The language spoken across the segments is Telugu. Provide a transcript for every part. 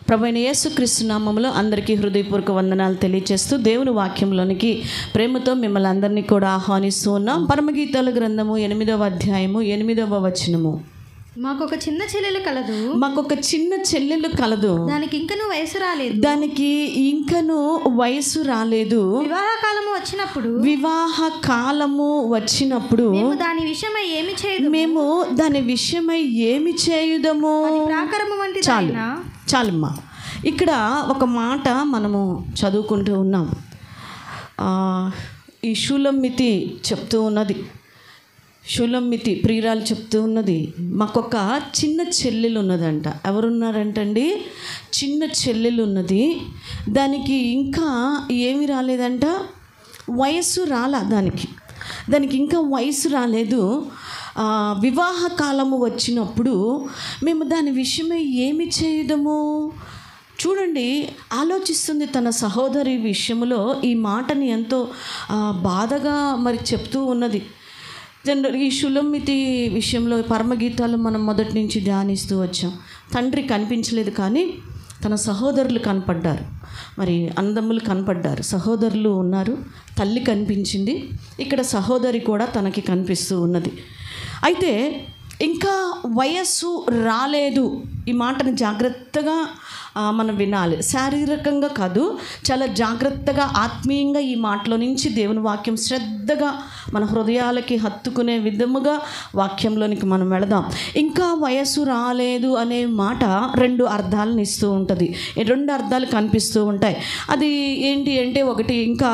ప్రభువైన యేసుక్రీస్తు నామములో అందరికీ హృదయపూర్వక వందనాలు తెలియజేస్తూ దేవుని వాక్యంలోనికి ప్రేమతో మిమ్మల్ని అందరినీ కూడా ఆహ్వానిస్తూ ఉన్నాం. పరమగీతాల గ్రంథము 8వ అధ్యాయము 8వ వచనము. మాకొక చిన్న చెల్లెలు కలదు, దానికి ఇంకను వయసు రాలేదు. వివాహ కాలము వచ్చినప్పుడు మేము దాని విషయమై ఏమి చేయుదము. చాలమ్మా, ఇక్కడ ఒక మాట మనము చదువుకుంటూ ఉన్నాం. ఈ షూలమ్మితి చెప్తూ ఉన్నది, షూలమ్మితి ప్రియురాలు చెప్తూ ఉన్నది, మాకొక చిన్న చెల్లెలు ఉన్నదంట. ఎవరున్నారంటండి? చిన్న చెల్లెలు ఉన్నది, దానికి ఇంకా ఏమి రాలేదంట, వయస్సు రాలా. దానికి ఇంకా వయసు రాలేదు. వివాహ కాలము వచ్చినప్పుడు మేము దాని విషయమై ఏమి చేయుదము. చూడండి, ఆలోచిస్తుంది తన సహోదరి విషయంలో. ఈ మాటని ఎంతో బాధగా మరి చెప్తూ ఉన్నది. ఈ షూలమ్మితి విషయంలో పరమగీతాలు మనం మొదటి నుంచి ధ్యానిస్తూ వచ్చాం. తండ్రి కనిపించలేదు, కానీ తన సహోదరులు కనపడ్డారు. మరి అన్నదమ్ములు కనపడ్డారు, సహోదరులు ఉన్నారు, తల్లి కనిపించింది. ఇక్కడ సహోదరి కూడా తనకి కనిపిస్తూ ఉన్నది. అయితే ఇంకా వయస్సు రాలేదు. ఈ మాటను జాగ్రత్తగా మనం వినాలి. శారీరకంగా కాదు, చాలా జాగ్రత్తగా ఆత్మీయంగా ఈ మాటలో నుంచి దేవుని వాక్యం శ్రద్ధగా మన హృదయాలకి హత్తుకునే విధముగా వాక్యంలోనికి మనం వెళదాం. ఇంకా వయస్సు రాలేదు అనే మాట 2 అర్థాలను ఇస్తూ ఉంటుంది. 2 అర్థాలు కనిపిస్తూ ఉంటాయి. అది ఏంటి అంటే, ఒకటి ఇంకా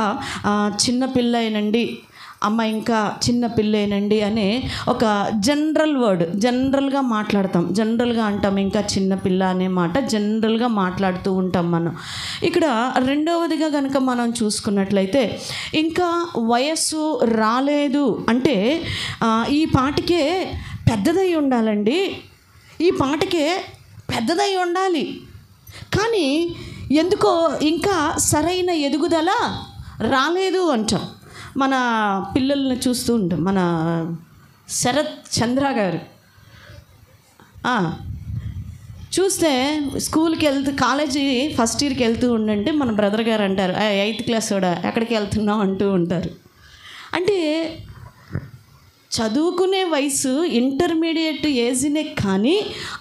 చిన్నపిల్లైనండి, అమ్మ ఇంకా చిన్న పిల్లేనండి అనే ఒక జనరల్ వర్డ్, జనరల్గా మాట్లాడతాం, జనరల్గా అంటాం. ఇంకా చిన్నపిల్ల అనే మాట జనరల్గా మాట్లాడుతూ ఉంటాం మనం. ఇక్కడ రెండవదిగా కనుక మనం చూసుకున్నట్లయితే, ఇంకా వయస్సు రాలేదు అంటే ఈ పాటికే పెద్దదై ఉండాలండి, ఈ పాటికే పెద్దదై ఉండాలి. కానీ ఎందుకో ఇంకా సరైన ఎదుగుదల రాలేదు అంటాం. మన పిల్లల్ని చూస్తూ ఉంటాం. మన శరత్ చంద్ర గారు చూస్తే స్కూల్కి కాలేజీ ఫస్ట్ ఇయర్కి వెళ్తూ ఉండంటే మన బ్రదర్ గారు అంటారు, 8th క్లాస్ కూడా ఎక్కడికి వెళ్తున్నావు అంటూ ఉంటారు. అంటే చదువుకునే వయసు ఇంటర్మీడియట్ ఏజ్నే, కానీ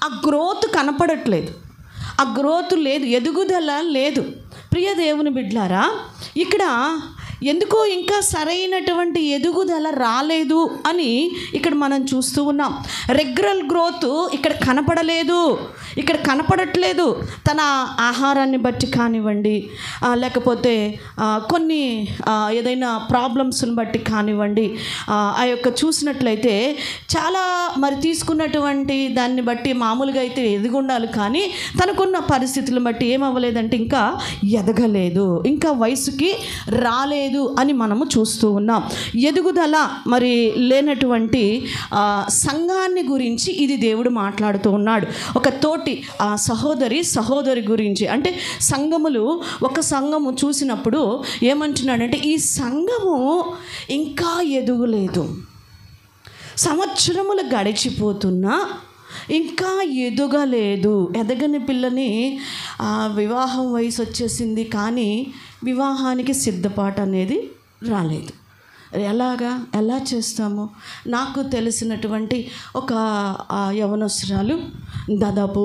ఆ గ్రోత్ కనపడట్లేదు, ఆ గ్రోత్ లేదు, ఎదుగుదల లేదు. ప్రియ దేవుని బిడ్డలారా, ఇక్కడ ఎందుకో ఇంకా సరైనటువంటి ఎదుగుదల రాలేదు అని ఇక్కడ మనం చూస్తూ ఉన్నాం. రెగ్యులర్ గ్రోత్ ఇక్కడ కనపడట్లేదు. తన ఆహారాన్ని బట్టి కానివ్వండి, లేకపోతే కొన్ని ఏదైనా ప్రాబ్లమ్స్ని బట్టి కానివ్వండి, ఆ యొక్క చూసినట్లయితే చాలా మరి తీసుకున్నటువంటి దాన్ని బట్టి మామూలుగా అయితే ఎదుగుండాలి, కానీ తనకున్న పరిస్థితులను బట్టి ఏమవ్వలేదంటే ఇంకా ఎదగలేదు, ఇంకా వయసుకి రాలేదు అని మనము చూస్తూ ఉన్నాం. ఎదుగుదల మరి లేనటువంటి సంఘాన్ని గురించి ఇది దేవుడు మాట్లాడుతూ ఉన్నాడు. ఒక తోటి సహోదరి గురించి, అంటే ఒక సంఘము చూసినప్పుడు ఏమంటున్నాడంటే, ఈ సంఘము ఇంకా ఎదుగులేదు, సంవత్సరములు గడిచిపోతున్నా ఇంకా ఎదగలేదు. ఎదగని పిల్లని వివాహం వయసు వచ్చేసింది, కానీ వివాహానికి సిద్ధపాటు అనేది రాలేదు. ఎలా చేస్తాము? నాకు తెలిసినటువంటి ఒక యవనస్తురాలు, దాదాపు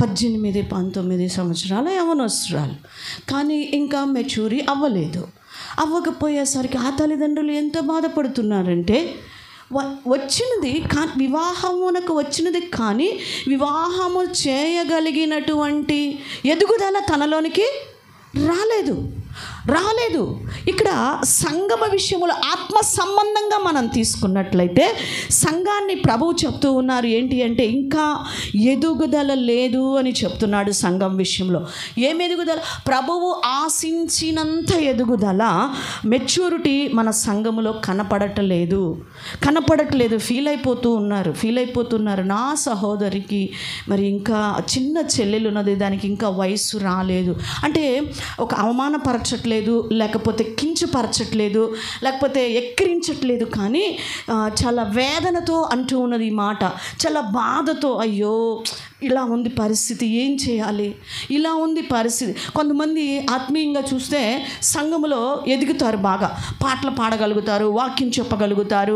18-19 సంవత్సరాల యవనస్తురాలు, కానీ ఇంకా మెచ్యూరి అవ్వకపోయేసరికి ఆ తల్లిదండ్రులు ఎంత బాధపడుతున్నారంటే, వివాహమునకు వచ్చినది కానీ వివాహము చేయగలిగినటువంటి ఎదుగుదల తనలోనికి రాలేదు. ఇక్కడ సంగమ విషయంలో ఆత్మ సంబంధంగా మనం తీసుకున్నట్లయితే సంఘాన్ని ప్రభువు చెప్తూ ఉన్నారు ఏంటి అంటే, ఇంకా ఎదుగుదల లేదు అని చెప్తున్నాడు. సంఘం విషయంలో ఏం ఎదుగుదల? ప్రభువు ఆశించినంత ఎదుగుదల, మెచ్యూరిటీ మన సంఘములో కనపడట్లేదు. ఫీల్ అయిపోతున్నారు. నా సహోదరికి మరి ఇంకా చిన్న చెల్లెలు ఉన్నది, దానికి ఇంకా వయస్సు రాలేదు అంటే ఒక అవమానపరచట్లేదు, లేకపోతే కించపరచట్లేదు, లేకపోతే ఎక్కిరించట్లేదు, కానీ చాలా వేదనతో అంటూ ఉన్నది ఈ మాట, చాలా బాధతో. అయ్యో ఇలా ఉంది పరిస్థితి, ఏం చేయాలి, ఇలా ఉంది పరిస్థితి. కొంతమంది ఆత్మీయంగా చూస్తే సంఘములో ఎదుగుతారు, బాగా పాటలు పాడగలుగుతారు, వాక్యం చెప్పగలుగుతారు,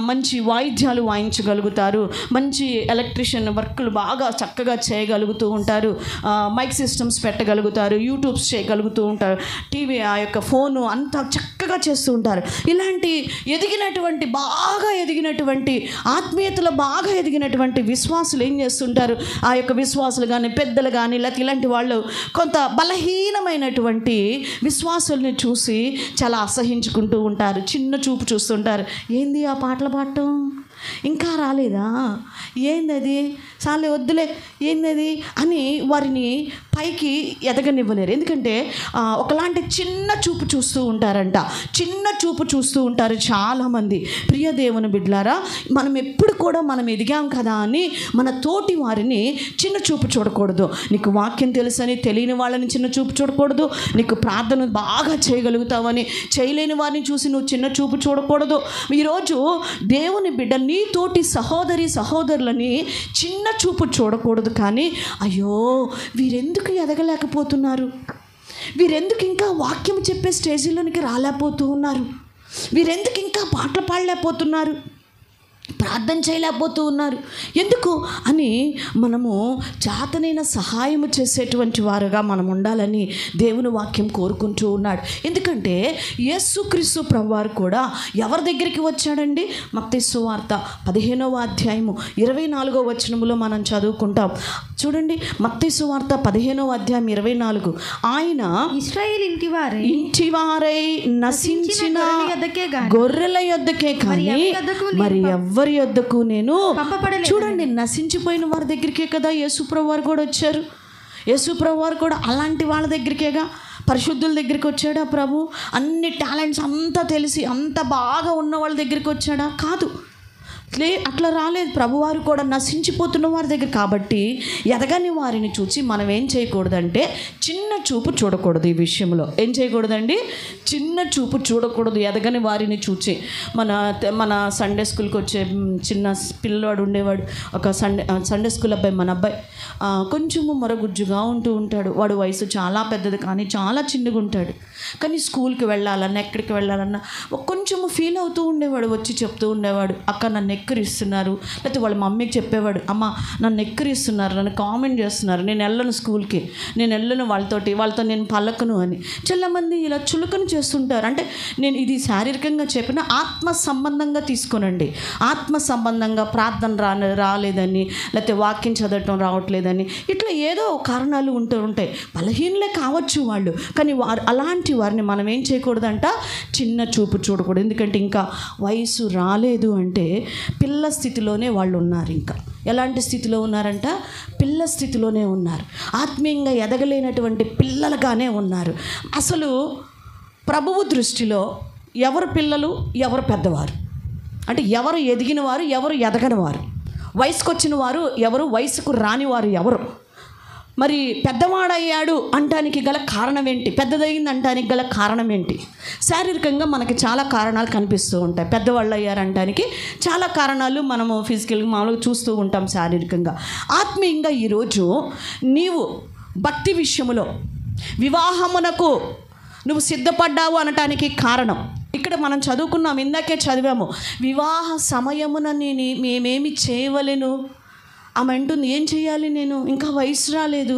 మంచి వాయిద్యాలు వాయించగలుగుతారు, మంచి ఎలక్ట్రీషియన్ వర్క్లు బాగా చక్కగా చేయగలుగుతూ ఉంటారు, మైక్ సిస్టమ్స్ పెట్టగలుగుతారు, యూట్యూబ్స్ చేయగలుగుతూ ఉంటారు, టీవీ ఆ యొక్క ఫోను అంతా చక్కగా చేస్తూ ఉంటారు. ఇలాంటి బాగా ఎదిగినటువంటి ఆత్మీయతలో బాగా ఎదిగినటువంటి విశ్వాసులు ఏం చేస్తుంటారు, ఆ యొక్క విశ్వాసులు కానీ పెద్దలు కానీ లేకపోతే ఇలాంటి వాళ్ళు కొంత బలహీనమైనటువంటి విశ్వాసుల్ని చూసి చాలా అసహించుకుంటూ ఉంటారు, చిన్న చూపు చూస్తుంటారు. ఏంది ఆ పాటలు పాడటం, ఇంకా రాలేదా, ఏంది అది, చాలే వద్దులే, ఏంది అది అని వారిని పైకి ఎదగనివ్వలేరు. ఎందుకంటే ఒకలాంటి చిన్న చూపు చూస్తూ ఉంటారంట, చిన్న చూపు చూస్తూ ఉంటారు చాలామంది. ప్రియ దేవుని బిడ్డలారా, మనం ఎప్పుడు కూడా మనం ఎదిగాం కదా అని మన తోటి వారిని చిన్న చూపు చూడకూడదు. నీకు వాక్యం తెలుసని తెలియని వాళ్ళని చిన్న చూపు చూడకూడదు, నీకు ప్రార్థన బాగా చేయగలుగుతావని చేయలేని వారిని చూసి నువ్వు చిన్న చూపు చూడకూడదు. ఈరోజు దేవుని బిడ్డ నీ తోటి సహోదరులని చిన్న చూపు చూడకూడదు. కానీ అయ్యో వీరెందుకు ఎదగలేకపోతున్నారు, వీరెందుకు ఇంకా వాక్యం చెప్పే స్టేజీలోనికి రాలేకపోతూ ఉన్నారు, వీరెందుకు ఇంకా పాటలు పాడలేకపోతున్నారు, ప్రార్థన చేయలేకపోతూ ఉన్నారు, ఎందుకు అని మనము చేతనైన సహాయము చేసేటువంటి వారుగా మనం ఉండాలని దేవుని వాక్యం కోరుకుంటూ ఉన్నాడు. ఎందుకంటే యేసుక్రీస్తు ప్రభువారు కూడా ఎవరి దగ్గరికి వచ్చాడండి? మత్తయి సువార్త 15వ అధ్యాయము 24వ వచనములో మనం చదువుకుంటాం. చూడండి, మత్తయి సువార్త 15వ అధ్యాయం 24. ఆయన ఇశ్రాయేలు ఇంటివారై నశించిన గొర్రెల యొద్దకే కానీ మరి ఎవరి యొద్దకు నేను చూడండి, నశించిపోయిన వారి దగ్గరికే కదా యేసుప్రభు వారు కూడా వచ్చారు. యేసుప్రభు వారు కూడా అలాంటి వాళ్ళ దగ్గరికేగా, పరిశుద్ధుల దగ్గరికి వచ్చాడా ప్రభు? అన్ని టాలెంట్స్ అంతా తెలిసి అంత బాగా ఉన్న వాళ్ళ దగ్గరికి వచ్చాడా? కాదు, అట్లా రాలేదు. ప్రభువారు కూడా నశించిపోతున్న వారి దగ్గర. కాబట్టి ఎదగని వారిని చూసి మనం ఏం చేయకూడదంటే చిన్న చూపు చూడకూడదు. ఈ విషయంలో ఏం చేయకూడదండి? చిన్న చూపు చూడకూడదు ఎదగని వారిని చూసి. మన సండే స్కూల్కి వచ్చే చిన్న పిల్లవాడు ఉండేవాడు, ఒక సండే స్కూల్ అబ్బాయి, మన అబ్బాయి కొంచెము మరగుజ్జుగా ఉంటూ ఉంటాడు. వాడు వయసు చాలా పెద్దది కానీ చాలా చిన్నగా ఉంటాడు. కానీ స్కూల్కి వెళ్ళాలన్నా ఎక్కడికి వెళ్ళాలన్నా కొంచెము ఫీల్ అవుతూ ఉండేవాడు. వచ్చి చెప్తూ ఉండేవాడు, అక్క నన్ను ఎక్కిరిస్తున్నారు, లేకపోతే వాళ్ళ మమ్మీకి చెప్పేవాడు, అమ్మ నన్ను ఎక్కిరిస్తున్నారు, నన్ను కామెంట్ చేస్తున్నారు, నేను వెళ్ళను స్కూల్కి, నేను వెళ్ళను వాళ్ళతో నేను పలకను అని. చాలామంది ఇలా చులకన చేస్తుంటారు. అంటే నేను ఇది శారీరకంగా చెప్పిన ఆత్మ సంబంధంగా తీసుకోనండి. ఆత్మ సంబంధంగా ప్రార్థన రాలేదని, లేకపోతే వాక్యం చదవటం రావట్లేదని, ఇట్లా ఏదో కారణాలు ఉంటాయి. బలహీనలే కావచ్చు వాళ్ళు, కానీ అలాంటి వారిని మనం ఏం చేయకూడదంట? చిన్న చూపు చూడకూడదు. ఎందుకంటే ఇంకా వయసు రాలేదు అంటే పిల్ల స్థితిలోనే వాళ్ళు ఉన్నారు. ఇంకా ఎలాంటి స్థితిలో ఉన్నారంట? పిల్ల స్థితిలోనే ఉన్నారు. ఆత్మీయంగా ఎదగలేనటువంటి పిల్లలుగానే ఉన్నారు. అసలు ప్రభువు దృష్టిలో ఎవరు పిల్లలు, ఎవరు పెద్దవారు, అంటే ఎవరు ఎదిగిన వారు, ఎవరు ఎదగని వారు, వయసుకు వచ్చిన వారు ఎవరు, వయసుకు రాని వారు ఎవరు, మరి పెద్దవాడయ్యాడు అంటానికి గల కారణం ఏంటి, పెద్దదయ్యింది అంటానికి గల కారణం ఏంటి? శారీరకంగా మనకి చాలా కారణాలు కనిపిస్తూ ఉంటాయి. పెద్దవాళ్ళు అయ్యారంటానికి చాలా కారణాలు మనము ఫిజికల్గా మామూలుగా చూస్తూ ఉంటాం శారీరకంగా. ఆత్మీయంగా ఈరోజు నీవు భక్తి విషయంలో వివాహమునకు నువ్వు సిద్ధపడ్డావు అనటానికి కారణం ఇక్కడ మనం చదువుకున్నాం, ఇందాకే చదివాము. వివాహ సమయమున మేమేమి చేయవలెను? ఆమె అంటుంది, ఏం చేయాలి, నేను ఇంకా వయసు రాలేదు,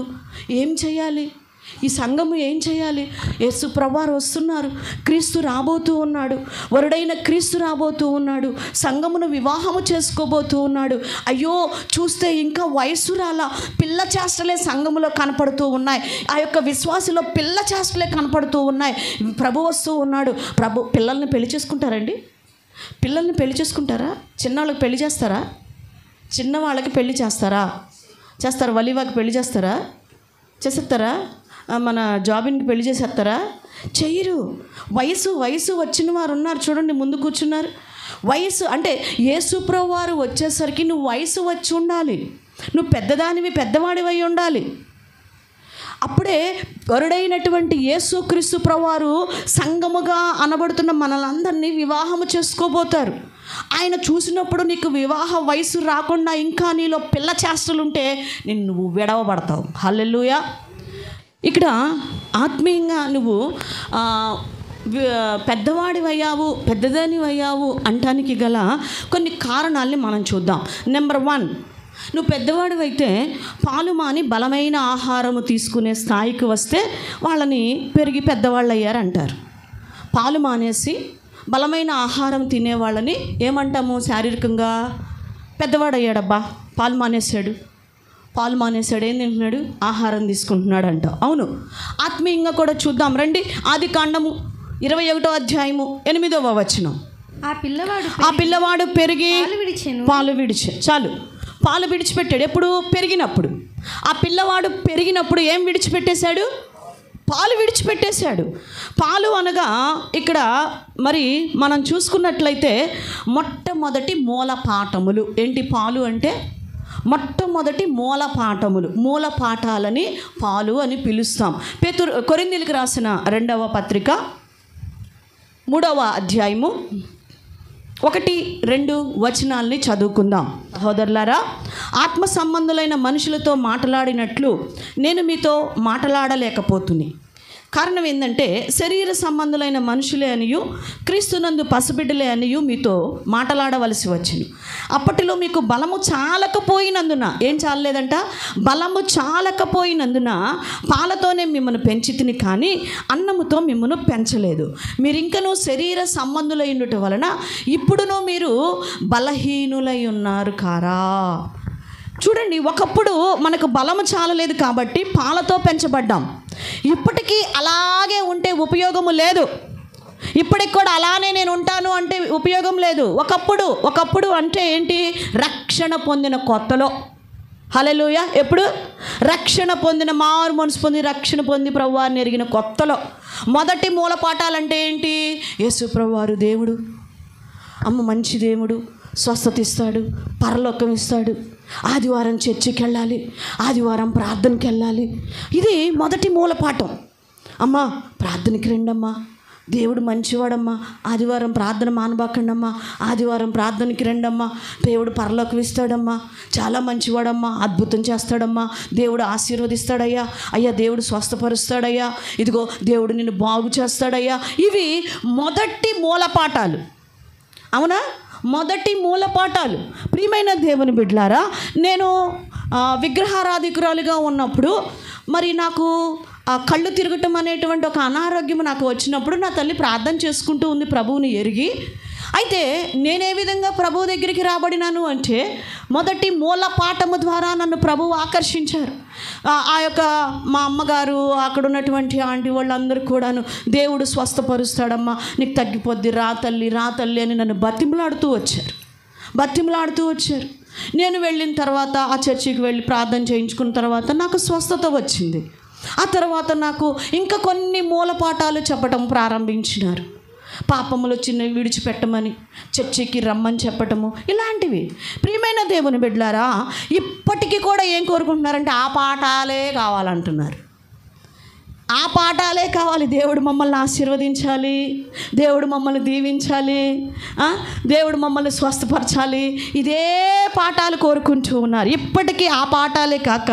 ఏం చేయాలి, ఈ సంఘము ఏం చేయాలి? యేసు ప్రభువారు వస్తున్నారు, క్రీస్తు రాబోతూ ఉన్నాడు, వరుడైన క్రీస్తు రాబోతూ ఉన్నాడు, సంఘమును వివాహము చేసుకోబోతూ ఉన్నాడు. అయ్యో చూస్తే ఇంకా వయసు రాలా, పిల్ల చేష్టలే సంఘములో కనపడుతూ ఉన్నాయి, ఆ యొక్క విశ్వాసలో పిల్ల చేష్టలే కనపడుతూ ఉన్నాయి. ప్రభు వస్తూ ఉన్నాడు. ప్రభు పిల్లల్ని పెళ్లి చేసుకుంటారండి? పిల్లల్ని పెళ్లి చేసుకుంటారా? చిన్నవాళ్ళకి పెళ్లి చేస్తారా? చిన్నవాళ్ళకి పెళ్లి చేస్తారా? వలీవాకి పెళ్లి చేసేస్తారా? మన జాబిన్కి పెళ్లి చేసేస్తారా? చెయ్యరు. వయసు వచ్చిన వారు ఉన్నారు చూడండి, ముందు కూర్చున్నారు. వయసు అంటే యేసు ప్రభువు వారు వచ్చేసరికి నువ్వు వయసు వచ్చి ఉండాలి, నువ్వు పెద్దవాడివై ఉండాలి. అప్పుడే వరుడైనటువంటి యేసుక్రీస్తు ప్రభువారు సంఘముగా అనబడుతున్న మనలందరినీ వివాహము చేసుకోబోతారు. ఆయన చూసినప్పుడు నీకు వివాహ వయసు రాకుండా ఇంకా నీలో పిల్ల చేష్టలుంటే నువ్వు విడవబడతావు. హల్లెలూయా. ఇక్కడ ఆత్మీయంగా నువ్వు పెద్దవాడివయ్యావు, పెద్దదానివయ్యావు అంటానికి గల కొన్ని కారణాలని మనం చూద్దాం. నెంబర్ 1, నువ్వు పెద్దవాడివైతే పాలు మాని బలమైన ఆహారము తీసుకునే స్థాయికి వస్తే వాళ్ళని పెరిగి పెద్దవాళ్ళు అయ్యారంటారు. పాలు మానేసి బలమైన ఆహారం తినేవాళ్ళని ఏమంటాము? శారీరకంగా పెద్దవాడయ్యాడబ్బా, పాలు మానేశాడు ఏం తింటున్నాడు? ఆహారం తీసుకుంటున్నాడు అంట. అవును. ఆత్మీయంగా కూడా చూద్దాం రండి. ఆదికాండము 21వ అధ్యాయము 8వ వచనం. ఆ పిల్లవాడు పెరిగి పాలు విడిచిపెట్టాడు. ఎప్పుడు? పెరిగినప్పుడు. ఆ పిల్లవాడు పెరిగినప్పుడు ఏం విడిచిపెట్టేశాడు? పాలు విడిచిపెట్టేశాడు. పాలు అనగా ఇక్కడ మరి మనం చూసుకున్నట్లయితే మొట్టమొదటి మూలపాఠములు ఏంటి? పాలు అంటే మొట్టమొదటి మూలపాఠాలని పాలు అని పిలుస్తాం. కొరింథీయులకు రాసిన 2వ పత్రిక 3వ అధ్యాయము 1-2 వచనాల్ని చదువుకుందాం. సహోదరులారా, ఆత్మ సంబంధులైన మనుషులతో మాట్లాడినట్లు నేను మీతో మాట్లాడలేకపోతుని. కారణం ఏంటంటే శరీర సంబంధులైన మనుషులే అనియు క్రీస్తునందు పసిబిడ్డలే అనియు మీతో మాట్లాడవలసి వచ్చింది. అప్పటిలో మీకు బలము చాలకపోయినందున, ఏం చాలలేదంట? బలము చాలకపోయినందున పాలతోనే మిమ్మల్ని పెంచితిని కానీ అన్నముతో మిమ్మల్ని పెంచలేదు. మీరు ఇంకనూ శరీర సంబంధులై ఉండటం వలన ఇప్పుడునూ మీరు బలహీనులై ఉన్నారు కారా. చూడండి, ఒకప్పుడు మనకు బలము చాలలేదు కాబట్టి పాలతో పెంచబడ్డాం. ఇప్పటికీ అలాగే ఉంటే ఉపయోగము లేదు. ఇప్పటికి కూడా అలానే నేను ఉంటాను అంటే ఉపయోగం లేదు. ఒకప్పుడు అంటే ఏంటి? రక్షణ పొందిన కొత్తలో. హల్లెలూయా. ఎప్పుడు? రక్షణ పొందిన, మారు మనసు పొంది రక్షణ పొంది ప్రభువారిని ఎరిగిన కొత్తలో మొదటి మూలపాఠాలంటే ఏంటి? యేసు ప్రభువారు దేవుడు, అమ్మ మంచి దేవుడు, స్వస్థత ఇస్తాడు, పరలోకం ఇస్తాడు, ఆదివారం చర్చికి వెళ్ళాలి, ఆదివారం ప్రార్థనకి వెళ్ళాలి. ఇది మొదటి మూలపాఠం. అమ్మా ప్రార్థనకి రండమ్మా, దేవుడు మంచివాడమ్మా, ఆదివారం ప్రార్థన మానబాకండమ్మా, ఆదివారం ప్రార్థనకి రండమ్మా, దేవుడు పరలోకం ఇస్తాడమ్మా, చాలా మంచివాడమ్మా, అద్భుతం చేస్తాడమ్మా, దేవుడు ఆశీర్వదిస్తాడయ్యా, అయ్యా దేవుడు స్వస్థపరుస్తాడయ్యా, ఇదిగో దేవుడు నిన్ను బాగు చేస్తాడయ్యా. ఇవి మొదటి మూలపాఠాలు. అవునా? మొదటి మూలపాఠాలు. ప్రియమైన దేవుని బిడ్డలారా, నేను విగ్రహారాధికురాలుగా ఉన్నప్పుడు మరి నాకు కళ్ళు తిరగటం అనేటువంటి ఒక అనారోగ్యం నాకు వచ్చినప్పుడు నా తల్లి ప్రార్థన చేసుకుంటూ ఉంది ప్రభువుని ఎరిగి. అయితే నేనే విధంగా ప్రభువు దగ్గరికి రాబడినాను అంటే మొదటి మూలపాఠము ద్వారా నన్ను ప్రభువు ఆకర్షించారు. ఆ యొక్క మా అమ్మగారు, అక్కడ ఉన్నటువంటి ఆంటీ వాళ్ళందరూ కూడాను దేవుడు స్వస్థపరుస్తాడమ్మా, నీకు తగ్గిపోద్ది, రా తల్లి అని నన్ను బతిమలాడుతూ వచ్చారు. నేను వెళ్ళిన తర్వాత ఆ చర్చికి వెళ్ళి ప్రార్థన చేయించుకున్న తర్వాత నాకు స్వస్థత వచ్చింది. ఆ తర్వాత నాకు ఇంకా కొన్ని మూలపాఠాలు చెప్పటం ప్రారంభించినారు. పాపములు చిన్నవి విడిచిపెట్టమని, చర్చికి రమ్మని చెప్పటము, ఇలాంటివి. ప్రియమైన దేవుని బిడ్డలారా, ఇప్పటికీ కూడా ఏం కోరుకుంటున్నారంటే ఆ పాఠాలే కావాలంటున్నారు. ఆ పాఠాలే కావాలి. దేవుడు మమ్మల్ని ఆశీర్వదించాలి, దేవుడు మమ్మల్ని దీవించాలి, దేవుడు మమ్మల్ని స్వస్థపరచాలి, ఇదే పాఠాలు కోరుకుంటూ ఉన్నారు. ఇప్పటికీ ఆ పాఠాలే కాక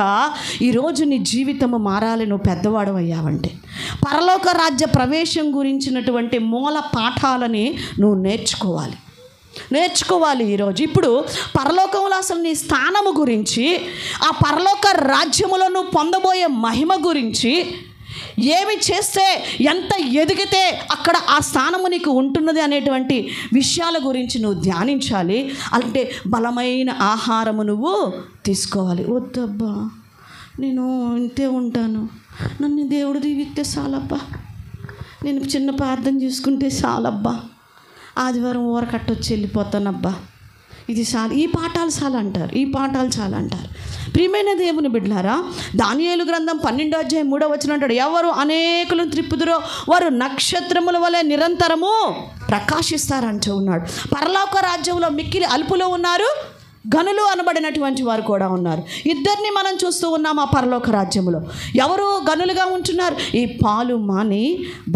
ఈరోజు నీ జీవితము మారాలి. నువ్వు పెద్దవాడు అయ్యావంటే పరలోక రాజ్య ప్రవేశం గురించినటువంటి మూల పాఠాలని నువ్వు నేర్చుకోవాలి ఈరోజు. ఇప్పుడు పరలోకంలో అసలు నీ స్థానము గురించి, ఆ పరలోక రాజ్యములో నువ్వు పొందబోయే మహిమ గురించి, ఏమి చేస్తే ఎంత ఎదిగితే అక్కడ ఆ స్థానము నీకు ఉంటున్నది అనేటువంటి విషయాల గురించి నువ్వు ధ్యానించాలి. అంటే బలమైన ఆహారము నువ్వు తీసుకోవాలి. వద్దబ్బా, నేను ఇంతే ఉంటాను, నన్ను దేవుడు దీవిస్తే చాలబ్బా, నేను చిన్న ప్రార్థన చేసుకుంటే చాలబ్బా, ఆదివారం ఊరకట్టొచ్చి వెళ్ళిపోతానబ్బా, ఇది చాలు, ఈ పాఠాలు చాలా అంటారు. ప్రియమైన దేవుని బిడ్డలారా, దానియేలు గ్రంథం 12వ అధ్యాయం 3వ వచనం అంటాడు, ఎవరు అనేకులను త్రిప్పుదురో వారు నక్షత్రముల వలె నిరంతరము ప్రకాశిస్తారంటూ ఉన్నాడు. పరలోక రాజ్యంలో మిక్కిలి అల్పులో ఉన్నారు, గనులు అనబడినటువంటి వారు కూడా ఉన్నారు. ఇద్దరిని మనం చూస్తూ ఉన్నాం ఆ పరలోక రాజ్యములో. ఎవరు గనులుగా ఉంటున్నారు? ఈ పాలు మాని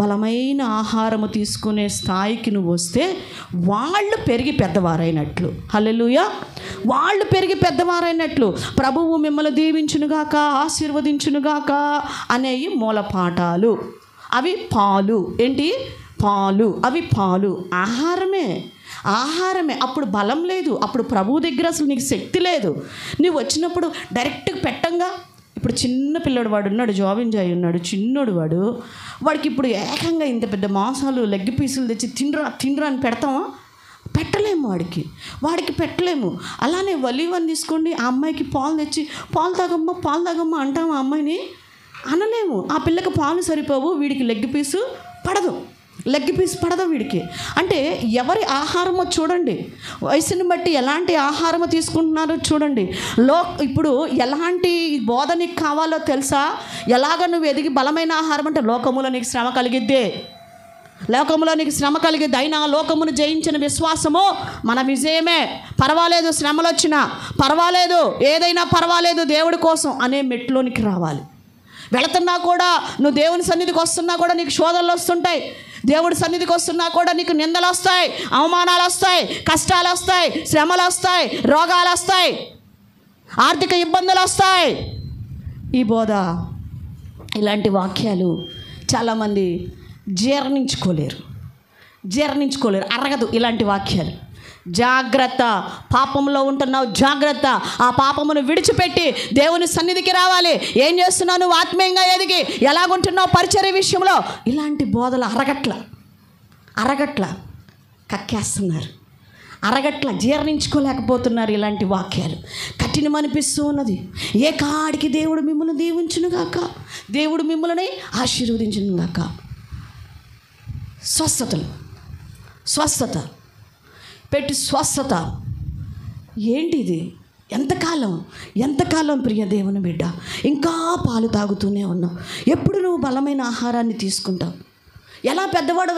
బలమైన ఆహారము తీసుకునే స్థాయికి నువ్వు వస్తే వాళ్ళు పెరిగి పెద్దవారైనట్లు. హల్లెలూయా. వాళ్ళు పెరిగి పెద్దవారైనట్లు. ప్రభువు మిమ్మల్ని దీవించునుగాక, ఆశీర్వదించునుగాక అనేవి మూలపాఠాలు. అవి పాలు. ఏంటి? పాలు. అవి పాలు. ఆహారమే. అప్పుడు బలం లేదు. అప్పుడు ప్రభువు దగ్గర అసలు నీకు శక్తి లేదు. నువ్వు వచ్చినప్పుడు డైరెక్ట్గా పెట్టంగా. ఇప్పుడు చిన్న పిల్లడు వాడు ఉన్నాడు, జాబింజాయ్ ఉన్నాడు, చిన్నోడు వాడికి ఇప్పుడు ఏకంగా ఇంత పెద్ద మాంసాలు లెగ్ పీసులు తెచ్చి తినరా అని పెడతామా? పెట్టలేము. వాడికి పెట్టలేము. అలానే వలీవని తీసుకోండి, ఆ అమ్మాయికి పాలు తెచ్చి పాలు తాగమ్మా అంటాము. ఆ అమ్మాయిని అనలేము. ఆ పిల్లకి పాలు సరిపోవు, వీడికి లెగ్ పీసు పడదు వీడికి. అంటే ఎవరి ఆహారమో చూడండి, వయసుని బట్టి ఎలాంటి ఆహారము తీసుకుంటున్నారో చూడండి. ఇప్పుడు ఎలాంటి బోధ నీకు కావాలో తెలుసా? ఎలాగ నువ్వు ఎదిగి బలమైన ఆహారం అంటే లోకములో నీకు శ్రమ కలిగిద్దే. అయినా లోకమును జయించిన విశ్వాసము మన విజయమే. పర్వాలేదు, శ్రమలు వచ్చినా పర్వాలేదు, ఏదైనా పర్వాలేదు, దేవుడి కోసం అనే మెట్లోనికి రావాలి. వెళుతున్నా కూడా, నువ్వు దేవుని సన్నిధికి వస్తున్నా కూడా నీకు శోధనలు వస్తుంటాయి. దేవుడి సన్నిధికి వస్తున్నా కూడా నీకు నిందలు వస్తాయి, అవమానాలు వస్తాయి, కష్టాలు వస్తాయి, శ్రమలు వస్తాయి, రోగాలు వస్తాయి, ఆర్థిక ఇబ్బందులు వస్తాయి. ఈ బోధ, ఇలాంటి వాక్యాలు చాలామంది జీర్ణించుకోలేరు. అరగదు ఇలాంటి వాక్యాలు. జాగ్రత్త, పాపంలో ఉంటున్నావు, జాగ్రత్త. ఆ పాపమును విడిచిపెట్టి దేవుని సన్నిధికి రావాలి. ఏం చేస్తున్నావు? నువ్వు ఆత్మీయంగా ఎదిగి ఎలాగుంటున్నావు పరిచర్య విషయంలో? ఇలాంటి బోధలు అరగట్ల కక్కేస్తున్నారు, జీర్ణించుకోలేకపోతున్నారు. ఇలాంటి వాక్యాలు కఠినం అనిపిస్తూ ఉన్నది. ఏ కాడికి దేవుడు మిమ్మల్ని దీవించునుగాక, దేవుడు మిమ్మల్ని ఆశీర్వదించునుగాక. స్వస్థత పెట్టి స్వస్థత. ఏంటిది? ఎంతకాలం ప్రియ దేవుని బిడ్డ ఇంకా పాలు తాగుతూనే ఉన్నావు? ఎప్పుడు నువ్వు బలమైన ఆహారాన్ని తీసుకుంటావు? ఎలా పెద్దవాడు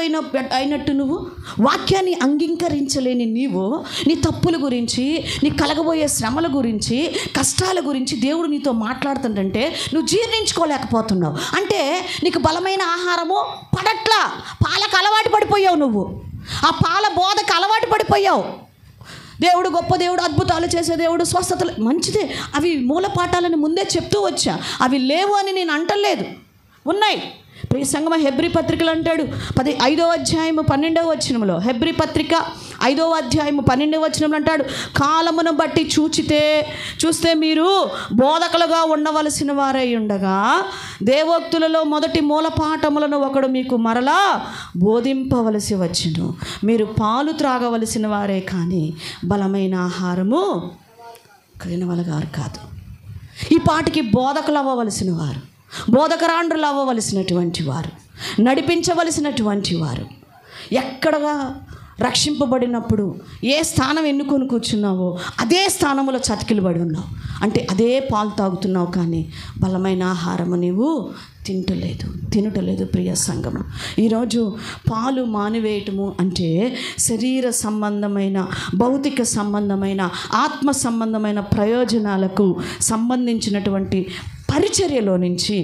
అయినట్టు నువ్వు వాక్యాన్ని అంగీకరించలేని నీవు నీ తప్పుల గురించి, నీ కలగబోయే శ్రమల గురించి, కష్టాల గురించి దేవుడు నీతో మాట్లాడుతుంటే నువ్వు జీర్ణించుకోలేకపోతున్నావు. అంటే నీకు బలమైన ఆహారము పడట్లా. పాలకు అలవాటు పడిపోయావు. నువ్వు ఆ పాల బోధకు అలవాటు పడిపోయావు. దేవుడు గొప్ప దేవుడు, అద్భుతాలు చేసే దేవుడు, స్వస్థతలు మంచిదే. అవి మూల పాఠాలని ముందే చెప్తూ వచ్చా. అవి లేవు అని నేను అంటలేదు, ఉన్నాయి. ప్రియ సంగమ, హెబ్రీ పత్రికలు అంటాడు 5వ అధ్యాయము 12వ వచనంలో, హెబ్రీ పత్రిక 5వ అధ్యాయము 12వ వచనంలో అంటాడు, కాలమును బట్టి చూస్తే మీరు బోధకులుగా ఉండవలసిన వారై ఉండగా దేవోక్తులలో మొదటి మూలపాఠములను ఒకడు మీకు మరలా బోధింపవలసి వచ్చును. మీరు పాలు త్రాగవలసిన వారే కానీ బలమైన ఆహారము తినవలగారు కాదు. ఈ పాటికి బోధకులు అవ్వవలసిన వారు, బోధకరాండ్రులు అవ్వవలసినటువంటి వారు, నడిపించవలసినటువంటి వారు. ఎక్కడగా రక్షింపబడినప్పుడు ఏ స్థానం ఎన్నుకొని కూర్చున్నావో అదే స్థానంలో చతికిలబడి ఉన్నావు. అదే పాలు తాగుతున్నావు, కానీ బలమైన ఆహారము నీవు తినటలేదు. ప్రియ సంగమ, ఈరోజు పాలు మానివేయటము అంటే శరీర సంబంధమైన, భౌతిక సంబంధమైన, ఆత్మ సంబంధమైన ప్రయోజనాలకు సంబంధించినటువంటి పరిచర్యలో నుంచి,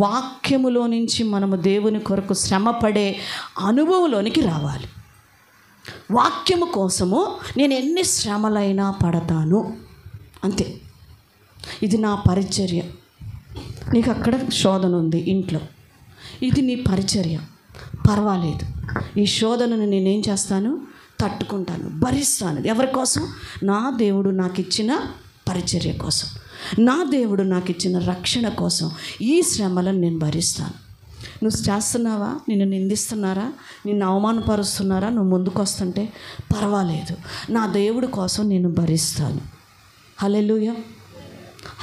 వాక్యములో నుంచి మనము దేవుని కొరకు శ్రమపడే అనుభవంలోనికి రావాలి. వాక్యము కోసము నేను ఎన్ని శ్రమలైనా పడతాను, అంతే. ఇది నా పరిచర్య. నీకు అక్కడ శోధన ఉంది ఇంట్లో, ఇది నీ పరిచర్య, పర్వాలేదు. ఈ శోధనను నేనేం చేస్తాను? తట్టుకుంటాను, భరిస్తాను. ఎవరి కోసం? నా దేవుడు నాకు ఇచ్చిన పరిచర్య కోసం, నా దేవుడు నాకు ఇచ్చిన రక్షణ కోసం ఈ శ్రమలను నేను భరిస్తాను. నువ్వు చేస్తున్నావా? నిన్ను నిందిస్తున్నారా? నిన్ను అవమానపరుస్తున్నారా? నువ్వు ముందుకు వస్తుంటే పర్వాలేదు, నా దేవుడి కోసం నేను భరిస్తాను. హల్లెలూయా,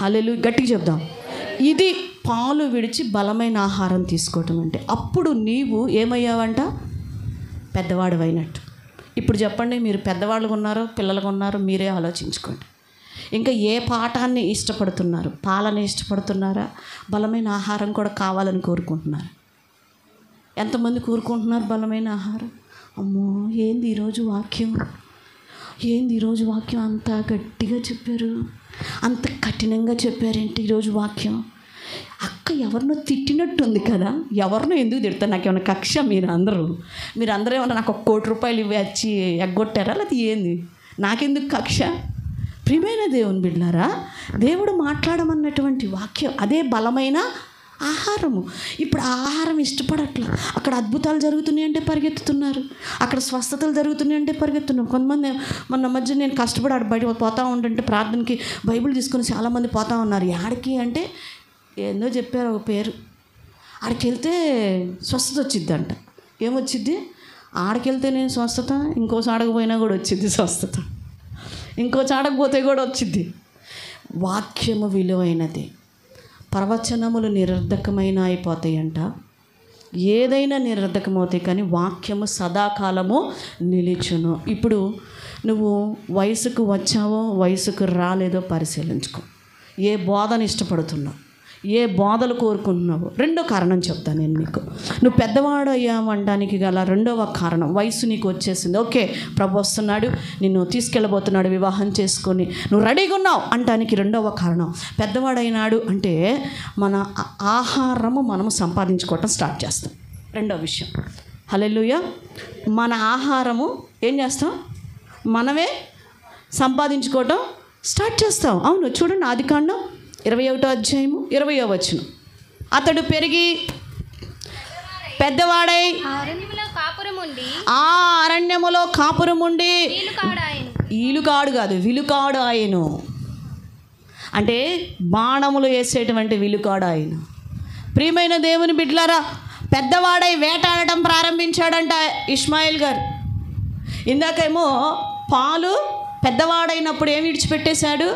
హల్లెలూయా. గట్టిగా చెప్దాం. ఇది పాలు విడిచి బలమైన ఆహారం తీసుకోవటం అంటే. అప్పుడు నీవు ఏమయ్యావంట? పెద్దవాడు అయినట్టు. ఇప్పుడు చెప్పండి, మీరు పెద్దవాళ్ళుగా ఉన్నారో పిల్లలుగా ఉన్నారో మీరే ఆలోచించుకోండి. ఇంకా ఏ పాఠాన్ని ఇష్టపడుతున్నారు? పాలని ఇష్టపడుతున్నారా? బలమైన ఆహారం కూడా కావాలని కోరుకుంటున్నారు? ఎంతమంది కోరుకుంటున్నారు బలమైన ఆహారం? అమ్మో, ఏంది ఈరోజు వాక్యం? ఏంది ఈరోజు వాక్యం అంత గట్టిగా చెప్పారు, అంత కఠినంగా చెప్పారేంటి ఈరోజు వాక్యం? అక్క ఎవరినో తిట్టినట్టుంది కదా, ఎవరినో ఎందుకు తిడతారు? నాకేమైనా కక్ష? మీరందరూ ఏమన్నా నాకు ₹1 కోటి వచ్చి ఎగ్గొట్టారా, లేకపోతే ఏంది? నాకెందుకు కక్ష? ప్రియమైన దేవుని బిడ్డలారా, దేవుడు మాట్లాడమన్నటువంటి వాక్యం అదే బలమైన ఆహారము. ఇప్పుడు ఆ ఆహారం ఇష్టపడట్లా. అక్కడ అద్భుతాలు జరుగుతున్నాయి అంటే పరిగెత్తుతున్నారు, అక్కడ స్వస్థతలు జరుగుతున్నాయి అంటే పరిగెత్తున్నారు. కొంతమంది మొన్న మధ్య నేను కష్టపడి ఆడ బయట పోతా ఉంటుంటే ప్రార్థనకి బైబిల్ తీసుకొని చాలామంది పోతా ఉన్నారు. యాడికి అంటే ఏందో చెప్పారు ఒక పేరు, ఆడికి వెళ్తే స్వస్థత వచ్చిద్దంట. ఏమొచ్చిద్ది? ఆడికి వెళ్తేనే స్వస్థత, ఇంకో చాడకపోయినా కూడా వచ్చిద్ది స్వస్థత, ఇంకో చాడకపోతే కూడా వచ్చిద్ది. వాక్యము విలువైనది. ప్రవచనములు నిరర్ధకమైన అయిపోతాయంట, ఏదైనా నిరర్ధకమవుతాయి, కానీ వాక్యము సదాకాలము నిలిచును. ఇప్పుడు నువ్వు వయసుకు వచ్చావో వయసుకు రాలేదో పరిశీలించుకో. ఏ బోధన ఇష్టపడుతున్నావు, ఏ బోధలు కోరుకుంటున్నావు? రెండో కారణం చెప్తాను నేను మీకు. నువ్వు పెద్దవాడు అయ్యామనడానికి గల రెండవ కారణం, వయసు నీకు వచ్చేసింది. ఓకే, ప్రభు వస్తున్నాడు, నిన్ను తీసుకెళ్ళబోతున్నాడు వివాహం చేసుకొని, నువ్వు రెడీగా ఉన్నావు అంటానికి రెండవ కారణం. పెద్దవాడైనాడు అంటే మన ఆహారము మనము సంపాదించుకోవటం స్టార్ట్ చేస్తాం. రెండవ విషయం, హల్లెలూయా, మన ఆహారము ఏం చేస్తాం? మనమే సంపాదించుకోవటం స్టార్ట్ చేస్తాం. అవును, చూడండి ఆదికాండం 21వ అధ్యాయము 20వ వచనం. అతడు పెరిగి పెద్దవాడై ఆ అరణ్యములో కాపురముండి ఈలుకాడు కాదు విలుకాడు ఆయను. అంటే బాణములు వేసేటువంటి విలుకాడు ఆయన. ప్రియమైన దేవుని బిడ్డలారా, పెద్దవాడై వేటాడటం ప్రారంభించాడంట ఇష్మాయిల్ గారు. ఇందాకేమో పాలు పెద్దవాడైనప్పుడు ఏమి విడిచిపెట్టేశాడు?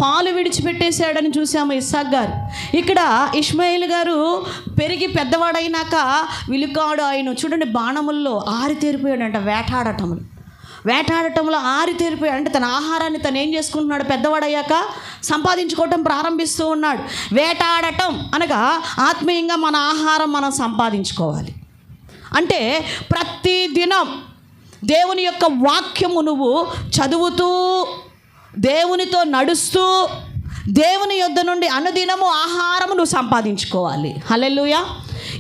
పాలు విడిచిపెట్టేశాడని చూసాము ఇస్సాక్ గారు. ఇక్కడ ఇష్మాయిల్ గారు పెరిగి పెద్దవాడైనాక విలుకాడు ఆయన. చూడండి, బాణముల్లో ఆరితేరిపోయాడంట. వేటాడటంలో ఆరితేరిపోయాడు. అంటే తన ఆహారాన్ని తను ఏం చేసుకుంటున్నాడు? పెద్దవాడయ్యాక సంపాదించుకోవటం ప్రారంభిస్తూ ఉన్నాడు. వేటాడటం అనగా ఆత్మీయంగా మన ఆహారం మనం సంపాదించుకోవాలి. అంటే ప్రతి దినం దేవుని యొక్క వాక్యము నువ్వు చదువుతూ, దేవునితో నడుస్తూ, దేవుని యొద్ద నుండి అనుదినము ఆహారము నువ్వు సంపాదించుకోవాలి. హల్లెలూయా.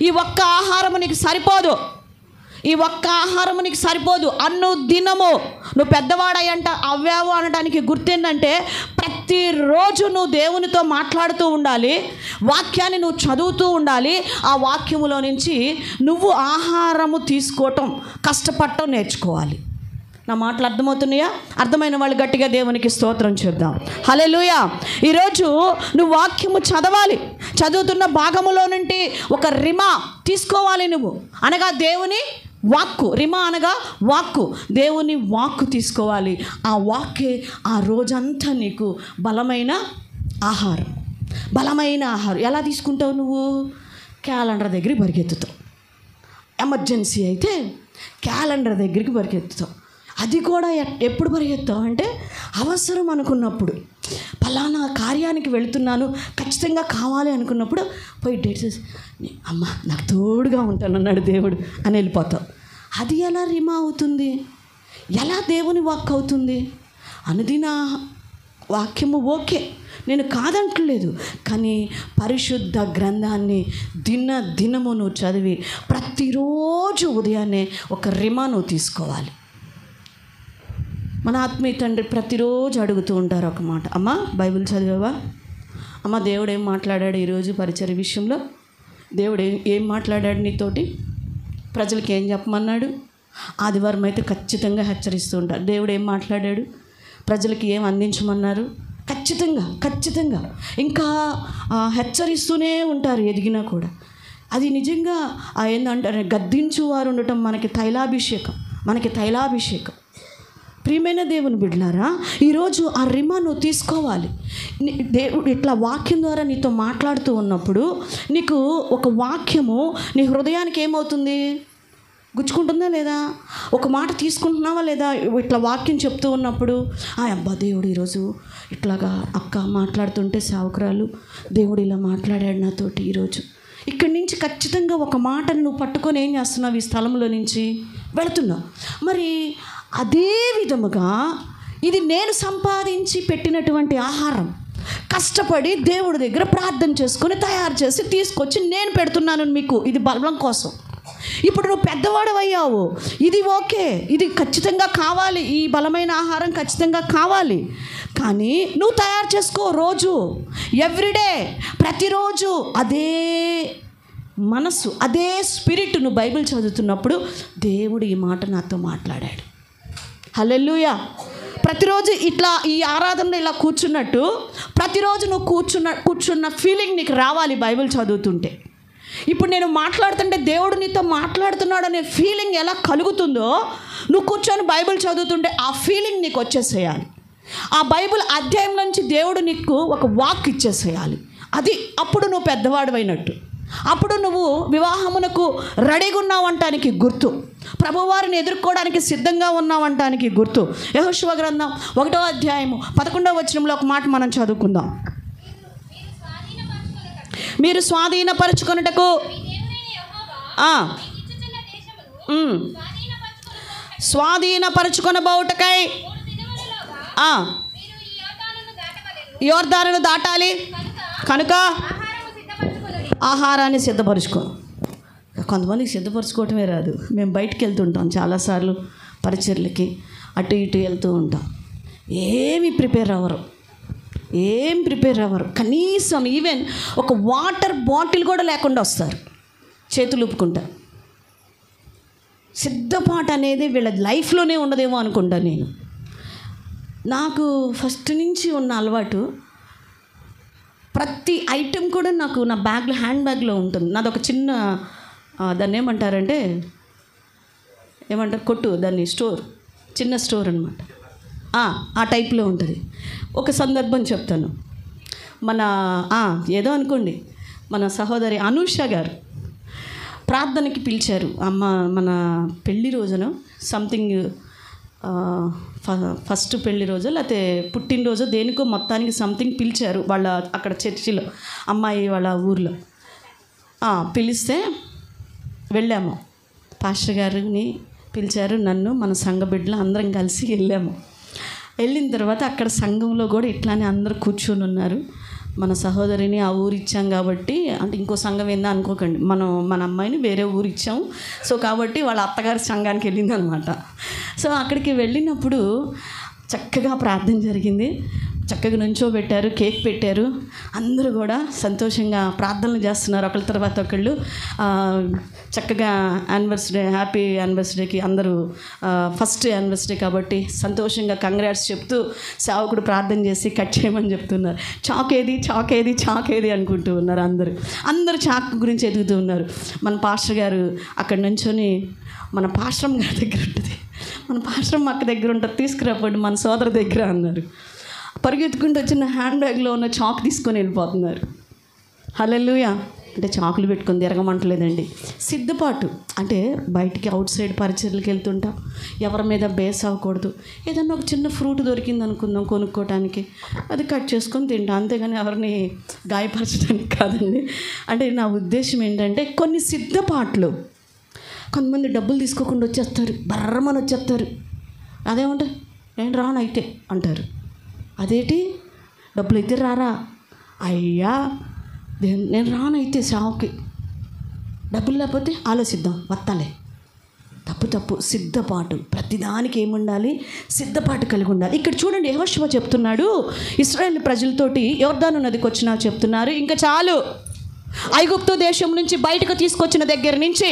ఈ ఒక్క ఆహారము నీకు సరిపోదు, అనుదినము నువ్వు పెద్దవాడయ్యంట అవ్వావు అనడానికి గుర్తేందంటే ప్రతిరోజు నువ్వు దేవునితో మాట్లాడుతూ ఉండాలి, వాక్యాన్ని నువ్వు చదువుతూ ఉండాలి. ఆ వాక్యములో నుంచి నువ్వు ఆహారము తీసుకోవటం, కష్టపడటం నేర్చుకోవాలి. నా మాటలు అర్థమవుతున్నాయా? అర్థమైన వాళ్ళు గట్టిగా దేవునికి స్తోత్రం చెప్దాం. హల్లెలూయా. ఈరోజు నువ్వు వాక్యము చదవాలి. చదువుతున్న భాగములో నుండి ఒక రిమా తీసుకోవాలి నువ్వు, అనగా దేవుని వాక్కు. రిమా అనగా వాక్కు, దేవుని వాక్కు తీసుకోవాలి. ఆ వాక్కే ఆ రోజంతా నీకు బలమైన ఆహారం. ఎలా తీసుకుంటావు నువ్వు? క్యాలెండర్ దగ్గరికి పరిగెత్తుతావు. ఎమర్జెన్సీ అయితే క్యాలెండర్ దగ్గరికి పరిగెత్తుతావు. అది కూడా ఎప్పుడు పరిగెత్తావు అంటే అవసరం అనుకున్నప్పుడు, పలానా కార్యానికి వెళుతున్నాను ఖచ్చితంగా కావాలి అనుకున్నప్పుడు పోయి డేట్ చేసి అమ్మ నాకు తోడుగా ఉంటానన్నాడు దేవుడు అని వెళ్ళిపోతావు. అది ఎలా రిమా అవుతుంది? ఎలా దేవుని వాక్ అవుతుంది? అనుదిన వాక్యము ఓకే, నేను కాదంటలేదు, కానీ పరిశుద్ధ గ్రంథాన్ని దినము నువ్వు చదివి ప్రతిరోజు ఉదయాన్నే ఒక రిమా నువ్వు తీసుకోవాలి. మన ఆత్మీయ తండ్రి ప్రతిరోజు అడుగుతూ ఉంటారు ఒక మాట, అమ్మ బైబిల్ చదివావా? అమ్మ దేవుడు ఏం మాట్లాడాడు ఈరోజు పరిచర్య విషయంలో? దేవుడు ఏం మాట్లాడాడు నీతోటి? ప్రజలకి ఏం చెప్పమన్నాడు? ఆదివారం అయితే ఖచ్చితంగా హెచ్చరిస్తూ ఉంటారు. దేవుడు ఏం మాట్లాడాడు? ప్రజలకి ఏం అందించమన్నారు? ఖచ్చితంగా ఇంకా హెచ్చరిస్తూనే ఉంటారు ఎదిగినా కూడా. అది నిజంగా ఏందంటారు, గద్దించు వారు ఉండటం మనకి తైలాభిషేకం. ప్రియమైన దేవుని బిడ్డలారా, ఈరోజు ఆ రిమా నువ్వు తీసుకోవాలి. దేవుడు ఇట్లా వాక్యం ద్వారా నీతో మాట్లాడుతూ ఉన్నప్పుడు నీకు ఒక వాక్యము నీ హృదయానికి ఏమవుతుంది? గుచ్చుకుంటుందా లేదా? ఒక మాట తీసుకుంటున్నావా లేదా? ఇట్లా వాక్యం చెప్తూ ఉన్నప్పుడు అబ్బా దేవుడు ఈరోజు ఇట్లాగా అక్క మాట్లాడుతుంటే సేవకురాలు దేవుడు ఇలా మాట్లాడాడు నాతోటి ఈరోజు. ఇక్కడి నుంచి ఖచ్చితంగా ఒక మాటను నువ్వు పట్టుకొని ఏం చేస్తున్నావు? ఈ స్థలంలో నుంచి వెళుతున్నావు. మరి అదే విధముగా ఇది నేను సంపాదించి పెట్టినటువంటి ఆహారం. కష్టపడి దేవుడి దగ్గర ప్రార్థన చేసుకొని తయారు చేసి తీసుకొచ్చి నేను పెడుతున్నాను మీకు, ఇది బలం కోసం. ఇప్పుడు నువ్వు పెద్దవాడవయ్యావు, ఇది ఓకే, ఇది ఖచ్చితంగా కావాలి, ఈ బలమైన ఆహారం ఖచ్చితంగా కావాలి. కానీ నువ్వు తయారు చేసుకో, రోజు, ఎవ్రీడే, ప్రతిరోజు అదే మనసు, అదే స్పిరిట్. నువ్వు బైబిల్ చదువుతున్నప్పుడు దేవుడు ఈ మాట నాతో మాట్లాడాడు. హల్లెలూయా. ప్రతిరోజు ఇట్లా ఈ ఆరాధనలో ఇలా కూర్చున్నట్టు ప్రతిరోజు నువ్వు కూర్చున్న ఫీలింగ్ నీకు రావాలి బైబిల్ చదువుతుంటే. ఇప్పుడు నేను మాట్లాడుతుంటే దేవుడు నీతో మాట్లాడుతున్నాడు అనే ఫీలింగ్ ఎలా కలుగుతుందో, నువ్వు కూర్చొని బైబిల్ చదువుతుంటే ఆ ఫీలింగ్ నీకు వచ్చేసేయాలి. ఆ బైబిల్ అధ్యాయం నుంచి దేవుడు నీకు ఒక వాక్ ఇచ్చేసేయాలి. అది అప్పుడు నువ్వు పెద్దవాడివైనట్టు. అప్పుడు నువ్వు వివాహమునకు రెడీగా ఉన్నావంటానికి గుర్తు, ప్రభువారిని ఎదుర్కోవడానికి సిద్ధంగా ఉన్నావంటానికి గుర్తు. యెహోషువ గ్రంథం 1వ అధ్యాయము 11వ వచనంలో ఒక మాట మనం చదువుకుందాం. మీరు స్వాధీనపరచుకొనుటకు స్వాధీనపరచుకొనబోవుటకై యోర్దానును దాటాలి కనుక ఆహారాన్ని సిద్ధపరచుకో. కొంతమందికి సిద్ధపరచుకోవటమే రాదు. మేము బయటికి వెళ్తుంటాం చాలాసార్లు పరిచర్లకి, అటు ఇటు వెళ్తూ ఉంటాం. ఏమి ప్రిపేర్ అవ్వరు. కనీసం ఈవెన్ ఒక వాటర్ బాటిల్ కూడా లేకుండా వస్తారు, చేతులు ఊపుకుంటారు. సిద్ధపాటు అనేది వీళ్ళ లైఫ్లోనే ఉండదేమో అనుకుంటాను నేను. నాకు ఫస్ట్ నుంచి ఉన్న అలవాటు, ప్రతి ఐటెం కూడా నాకు నా బ్యాగ్లో, హ్యాండ్ బ్యాగ్లో ఉంటుంది. నాది ఒక చిన్న దాన్ని ఏమంటారు కొట్టు, దాన్ని స్టోర్, చిన్న స్టోర్ అనమాట. ఆ టైప్లో ఉంటుంది. ఒక సందర్భం చెప్తాను. ఏదో అనుకోండి, మన సహోదరి అనూష గారు ప్రార్థనకి పిలిచారు. అమ్మ మన పెళ్లి రోజున సంథింగ్ ఫస్ట్ పెళ్లి రోజు లేకపోతే పుట్టినరోజు దేనికో మొత్తానికి సంథింగ్ పిలిచారు వాళ్ళ అక్కడ చర్చిలో, అమ్మాయి వాళ్ళ ఊర్లో. పిలిస్తే వెళ్ళాము. పాస్టర్ గారిని పిలిచారు, నన్ను, మన సంఘ బిడ్డలు అందరం కలిసి వెళ్ళాము. వెళ్ళిన తర్వాత అక్కడ సంఘంలో కూడా ఇట్లానే అందరూ కూర్చొని ఉన్నారు. మన సహోదరిని ఆ ఊరు ఇచ్చాం కాబట్టి, అంటే ఇంకో సంఘం ఏందా అనుకోకండి, మన అమ్మాయిని వేరే ఊరు ఇచ్చాము. సో కాబట్టి వాళ్ళ అత్తగారి సంఘానికి వెళ్ళింది అనమాట. సో అక్కడికి వెళ్ళినప్పుడు చక్కగా ప్రార్థన జరిగింది. చక్కగా నుంచోబెట్టారు, కేక్ పెట్టారు. అందరూ కూడా సంతోషంగా ప్రార్థనలు చేస్తున్నారు ఒకళ్ళ తర్వాత ఒకళ్ళు. చక్కగా యానివర్సరీ, హ్యాపీ యానివర్సరీకి అందరూ ఫస్ట్ యానివర్సరీ కాబట్టి సంతోషంగా కంగ్రాట్స్ చెప్తూ సేవకుడు ప్రార్థన చేసి కట్ చేయమని చెప్తున్నారు. చాక్ ఏది అనుకుంటూ ఉన్నారు. అందరూ చాక్ గురించి ఎదుగుతూ ఉన్నారు. మన పాస్టర్ గారు అక్కడ నుంచొని, మన పాస్టరమ్మ గారి దగ్గర ఉంటుంది, మన పాస్టరమ్మ అక్క దగ్గర ఉంటుంది, తీసుకురాపండి మన సోదరు దగ్గర అన్నారు. పరిగెత్తుకుంటూ వచ్చిన హ్యాండ్ బ్యాగ్లో ఉన్న చాక్ తీసుకొని వెళ్ళిపోతున్నారు. హల్లెలూయా. అంటే చాకులు పెట్టుకొని తిరగమంటలేదండి. సిద్ధపాటు అంటే బయటికి అవుట్ సైడ్ పరిచర్లకు వెళ్తుంటాం, ఎవరి మీద బేస్ అవ్వకూడదు. ఏదన్నా ఒక చిన్న ఫ్రూట్ దొరికింది అనుకుందాం కొనుక్కోవడానికి, అది కట్ చేసుకొని తింటాం, అంతేగాని ఎవరిని గాయపరచడానికి కాదండి. అంటే నా ఉద్దేశం ఏంటంటే, కొన్ని సిద్ధపాట్లు, కొంతమంది డబ్బులు తీసుకోకుండా వచ్చేస్తారు, బర్రమని వచ్చేస్తారు. అదేమంటే నేను రాను అయితే అంటారు. అదేంటి డబ్బులు అయితే రారా? అయ్యా నేను రానైతే సావుకి, డబ్బులు లేకపోతే ఆలోచిద్దాం, వస్తాలే. తప్పు. సిద్ధపాటు, ప్రతిదానికి ఏముండాలి? సిద్ధపాటు కలిగి ఉండాలి. ఇక్కడ చూడండి, యెహోషువ చెప్తున్నాడు ఇశ్రాయేలు ప్రజలతోటి, యోర్దాను నదికి వచ్చినా చెప్తున్నారు, ఇంకా చాలు, ఐగుప్తు దేశం నుంచి బయటకు తీసుకొచ్చిన దగ్గర నుంచి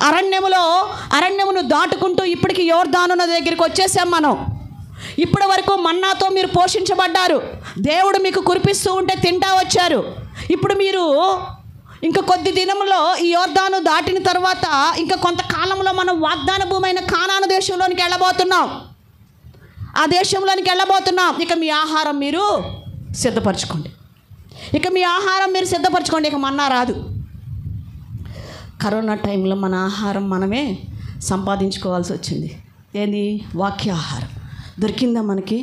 అరణ్యమును దాటుకుంటూ ఇప్పటికి యోర్దాను నది దగ్గరికి వచ్చేసాం మనం. ఇప్పటి వరకు మన్నాతో మీరు పోషించబడ్డారు, దేవుడు మీకు కురిపిస్తూ ఉంటే తింటా వచ్చారు. ఇప్పుడు మీరు ఇంకా కొద్ది దినంలో ఈ యోర్దాను దాటిన తర్వాత ఇంకా కొంతకాలంలో మనం వాగ్దాన భూమి అయిన కానాను దేశంలోనికి వెళ్ళబోతున్నాం. ఆ దేశంలోనికి వెళ్ళబోతున్నాం. ఇక మీ ఆహారం మీరు సిద్ధపరచుకోండి. ఇక మన్నా రాదు. కరోనా టైంలో మన ఆహారం మనమే సంపాదించుకోవాల్సి వచ్చింది. ఏంది? వాక్య ఆహారం. దొరికిందా మనకి?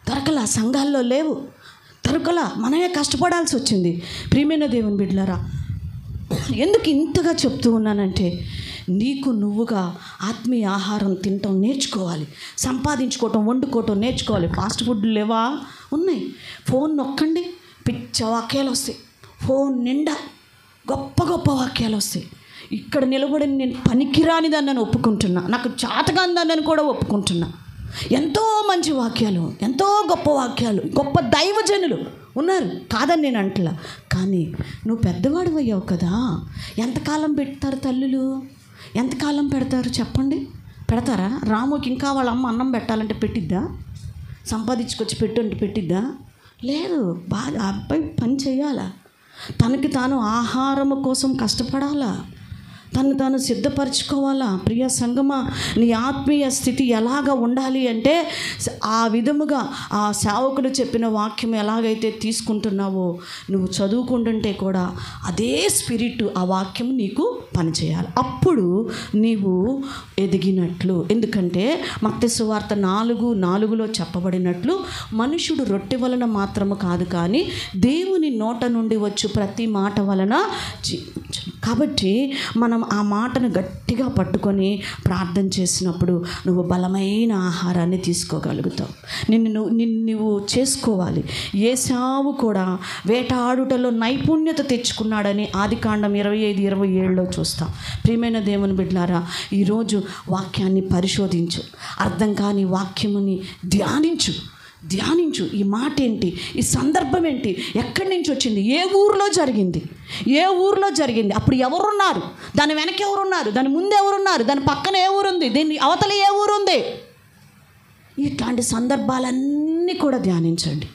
దొరకలా, సంఘాల్లో లేవు, దొరకలా, మనమే కష్టపడాల్సి వచ్చింది. ప్రియమైన దేవుని బిడ్డలారా, ఎందుకు ఇంతగా చెప్తూ ఉన్నానంటే, నీకు నువ్వుగా ఆత్మీయ ఆహారం తినటం నేర్చుకోవాలి, సంపాదించుకోవటం, వండుకోవటం నేర్చుకోవాలి. ఫాస్ట్ ఫుడ్లు లేవా? ఉన్నాయి. ఫోన్ నొక్కండి, పిచ్చ వాక్యాలు వస్తాయి. ఫోన్ నిండా గొప్ప గొప్ప వాక్యాలు వస్తాయి. ఇక్కడ నిలబడి నేను పనికిరానిదాన్ని ఒప్పుకుంటున్నా, నాకు చాతగాందాన్ని కూడా ఒప్పుకుంటున్నా. ఎంతో మంచి వాక్యాలు, ఎంతో గొప్ప వాక్యాలు, గొప్ప దైవజనులు ఉన్నారు, కాదని నేను అంటలా. కానీ నువ్వు పెద్దవాడు అయ్యావు కదా, ఎంతకాలం పెడతారు తల్లులు? ఎంతకాలం పెడతారు చెప్పండి? పెడతారా? రాముకి ఇంకా వాళ్ళ అమ్మ అన్నం పెట్టాలంటే పెట్టిద్దా? సంపాదించుకొచ్చి పెట్టు అంటే పెట్టిద్దా? లేదు. బాగా అబ్బాయి పని చేయాలా, తనకి తాను ఆహారము కోసం కష్టపడాలా, తను తాను సిద్ధపరచుకోవాలా. ప్రియ సంగమా, నీ ఆత్మీయ స్థితి ఎలాగ ఉండాలి అంటే ఆ విధముగా ఆ సేవకుడు చెప్పిన వాక్యం ఎలాగైతే తీసుకుంటున్నావో, నువ్వు చదువుకుంటుంటే కూడా అదే స్పిరిట్, ఆ వాక్యం నీకు పనిచేయాలి. అప్పుడు నీవు ఎదిగినట్లు. ఎందుకంటే మత్తయి సువార్త 4:4 చెప్పబడినట్లు, మనుషుడు రొట్టె వలన మాత్రము కాదు కానీ దేవుని నోట నుండి వచ్చు ప్రతి మాట వలన జీవించును. కాబట్టి మనం ఆ మాటను గట్టిగా పట్టుకొని ప్రార్థన చేసినప్పుడు నువ్వు బలమైన ఆహారాన్ని తీసుకోగలుగుతావు. నువ్వు చేసుకోవాలి. ఏశావు కూడా వేటాడుటలో నైపుణ్యత తెచ్చుకున్నాడని ఆదికాండం 25:27 చూస్తాం. ప్రియమైన దేవుని బిడ్డలారా, ఈరోజు వాక్యాన్ని పరిశోధించు, అర్థం కాని వాక్యముని ధ్యానించు. ఈ మాట ఏంటి, ఈ సందర్భం ఏంటి, ఎక్కడి నుంచి వచ్చింది, ఏ ఊరిలో జరిగింది, అప్పుడు ఎవరున్నారు, దాని వెనక ఎవరున్నారు, దాని ముందు ఎవరున్నారు, దాని పక్కన ఏ ఊరుంది, దీని అవతల ఏ ఊరుంది. ఇట్లాంటి సందర్భాలన్నీ కూడా ధ్యానించండి.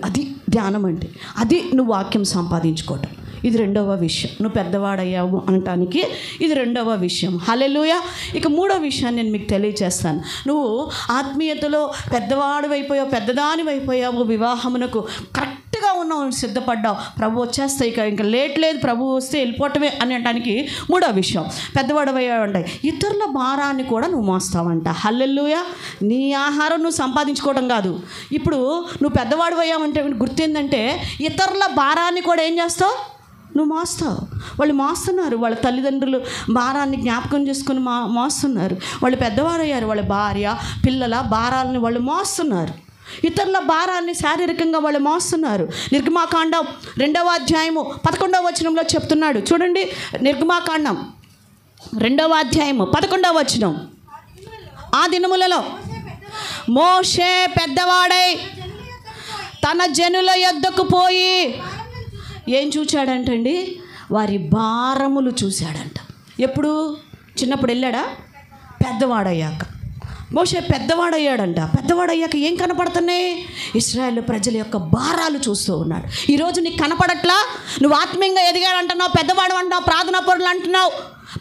అది ధ్యానం అంటే, అది నువ్వు వాక్యం సంపాదించుకోవటం. ఇది రెండవ విషయం. నువ్వు పెద్దవాడయ్యావు అనటానికి ఇది రెండవ విషయం. హల్లెలూయా. ఇక మూడవ విషయాన్ని నేను మీకు తెలియజేస్తాను. నువ్వు ఆత్మీయతలో పెద్దవాడు అయిపోయావు, పెద్దదాని అయిపోయావు, వివాహమునకు కరెక్ట్గా ఉన్నావు, సిద్ధపడ్డావు, ప్రభు వచ్చేస్తాయి, ఇంకా లేట్ లేదు, ప్రభు వస్తే వెళ్ళిపోవటమే అనటానికి మూడవ విషయం. పెద్దవాడు అయ్యావు అంటే ఇతరుల భారాన్ని కూడా నువ్వు మోస్తావంట. హల్లెలూయా. నీ ఆహారం నువ్వు సంపాదించుకోవడం కాదు. ఇప్పుడు నువ్వు పెద్దవాడు అయ్యావంటే గుర్తేందంటే ఇతరుల భారాన్ని కూడా ఏం చేస్తావు, నువ్వు మోస్తావు. వాళ్ళు మోస్తున్నారు, వాళ్ళ తల్లిదండ్రులు భారాన్ని జ్ఞాపకం చేసుకుని మోస్తున్నారు. వాళ్ళు పెద్దవారయ్యారు, వాళ్ళ భార్య పిల్లల భారాలని వాళ్ళు మోస్తున్నారు. ఇతరుల భారాన్ని శారీరకంగా వాళ్ళు మోస్తున్నారు. నిర్గమాకాండం 2:11 చెప్తున్నాడు చూడండి. నిర్గమాకాండం 2:11 ఆ దినములలో మోషే పెద్దవాడై తన జనుల యొద్దకు పోయి ఏం చూచాడంటండి, వారి భారములు చూశాడంట. ఎప్పుడు? చిన్నప్పుడు వెళ్ళాడా? పెద్దవాడయ్యాక. మోషే పెద్దవాడయ్యాడంట. పెద్దవాడయ్యాక ఏం కనపడుతున్నాయి? ఇశ్రాయేలు ప్రజల యొక్క భారాలు చూస్తూ ఉన్నాడు. ఈరోజు నీకు కనపడట్లా? నువ్వు ఆత్మీయంగా ఎదిగాడంటున్నావు, పెద్దవాడు అంటున్నావు, ప్రార్థనా పరులు అంటున్నావు,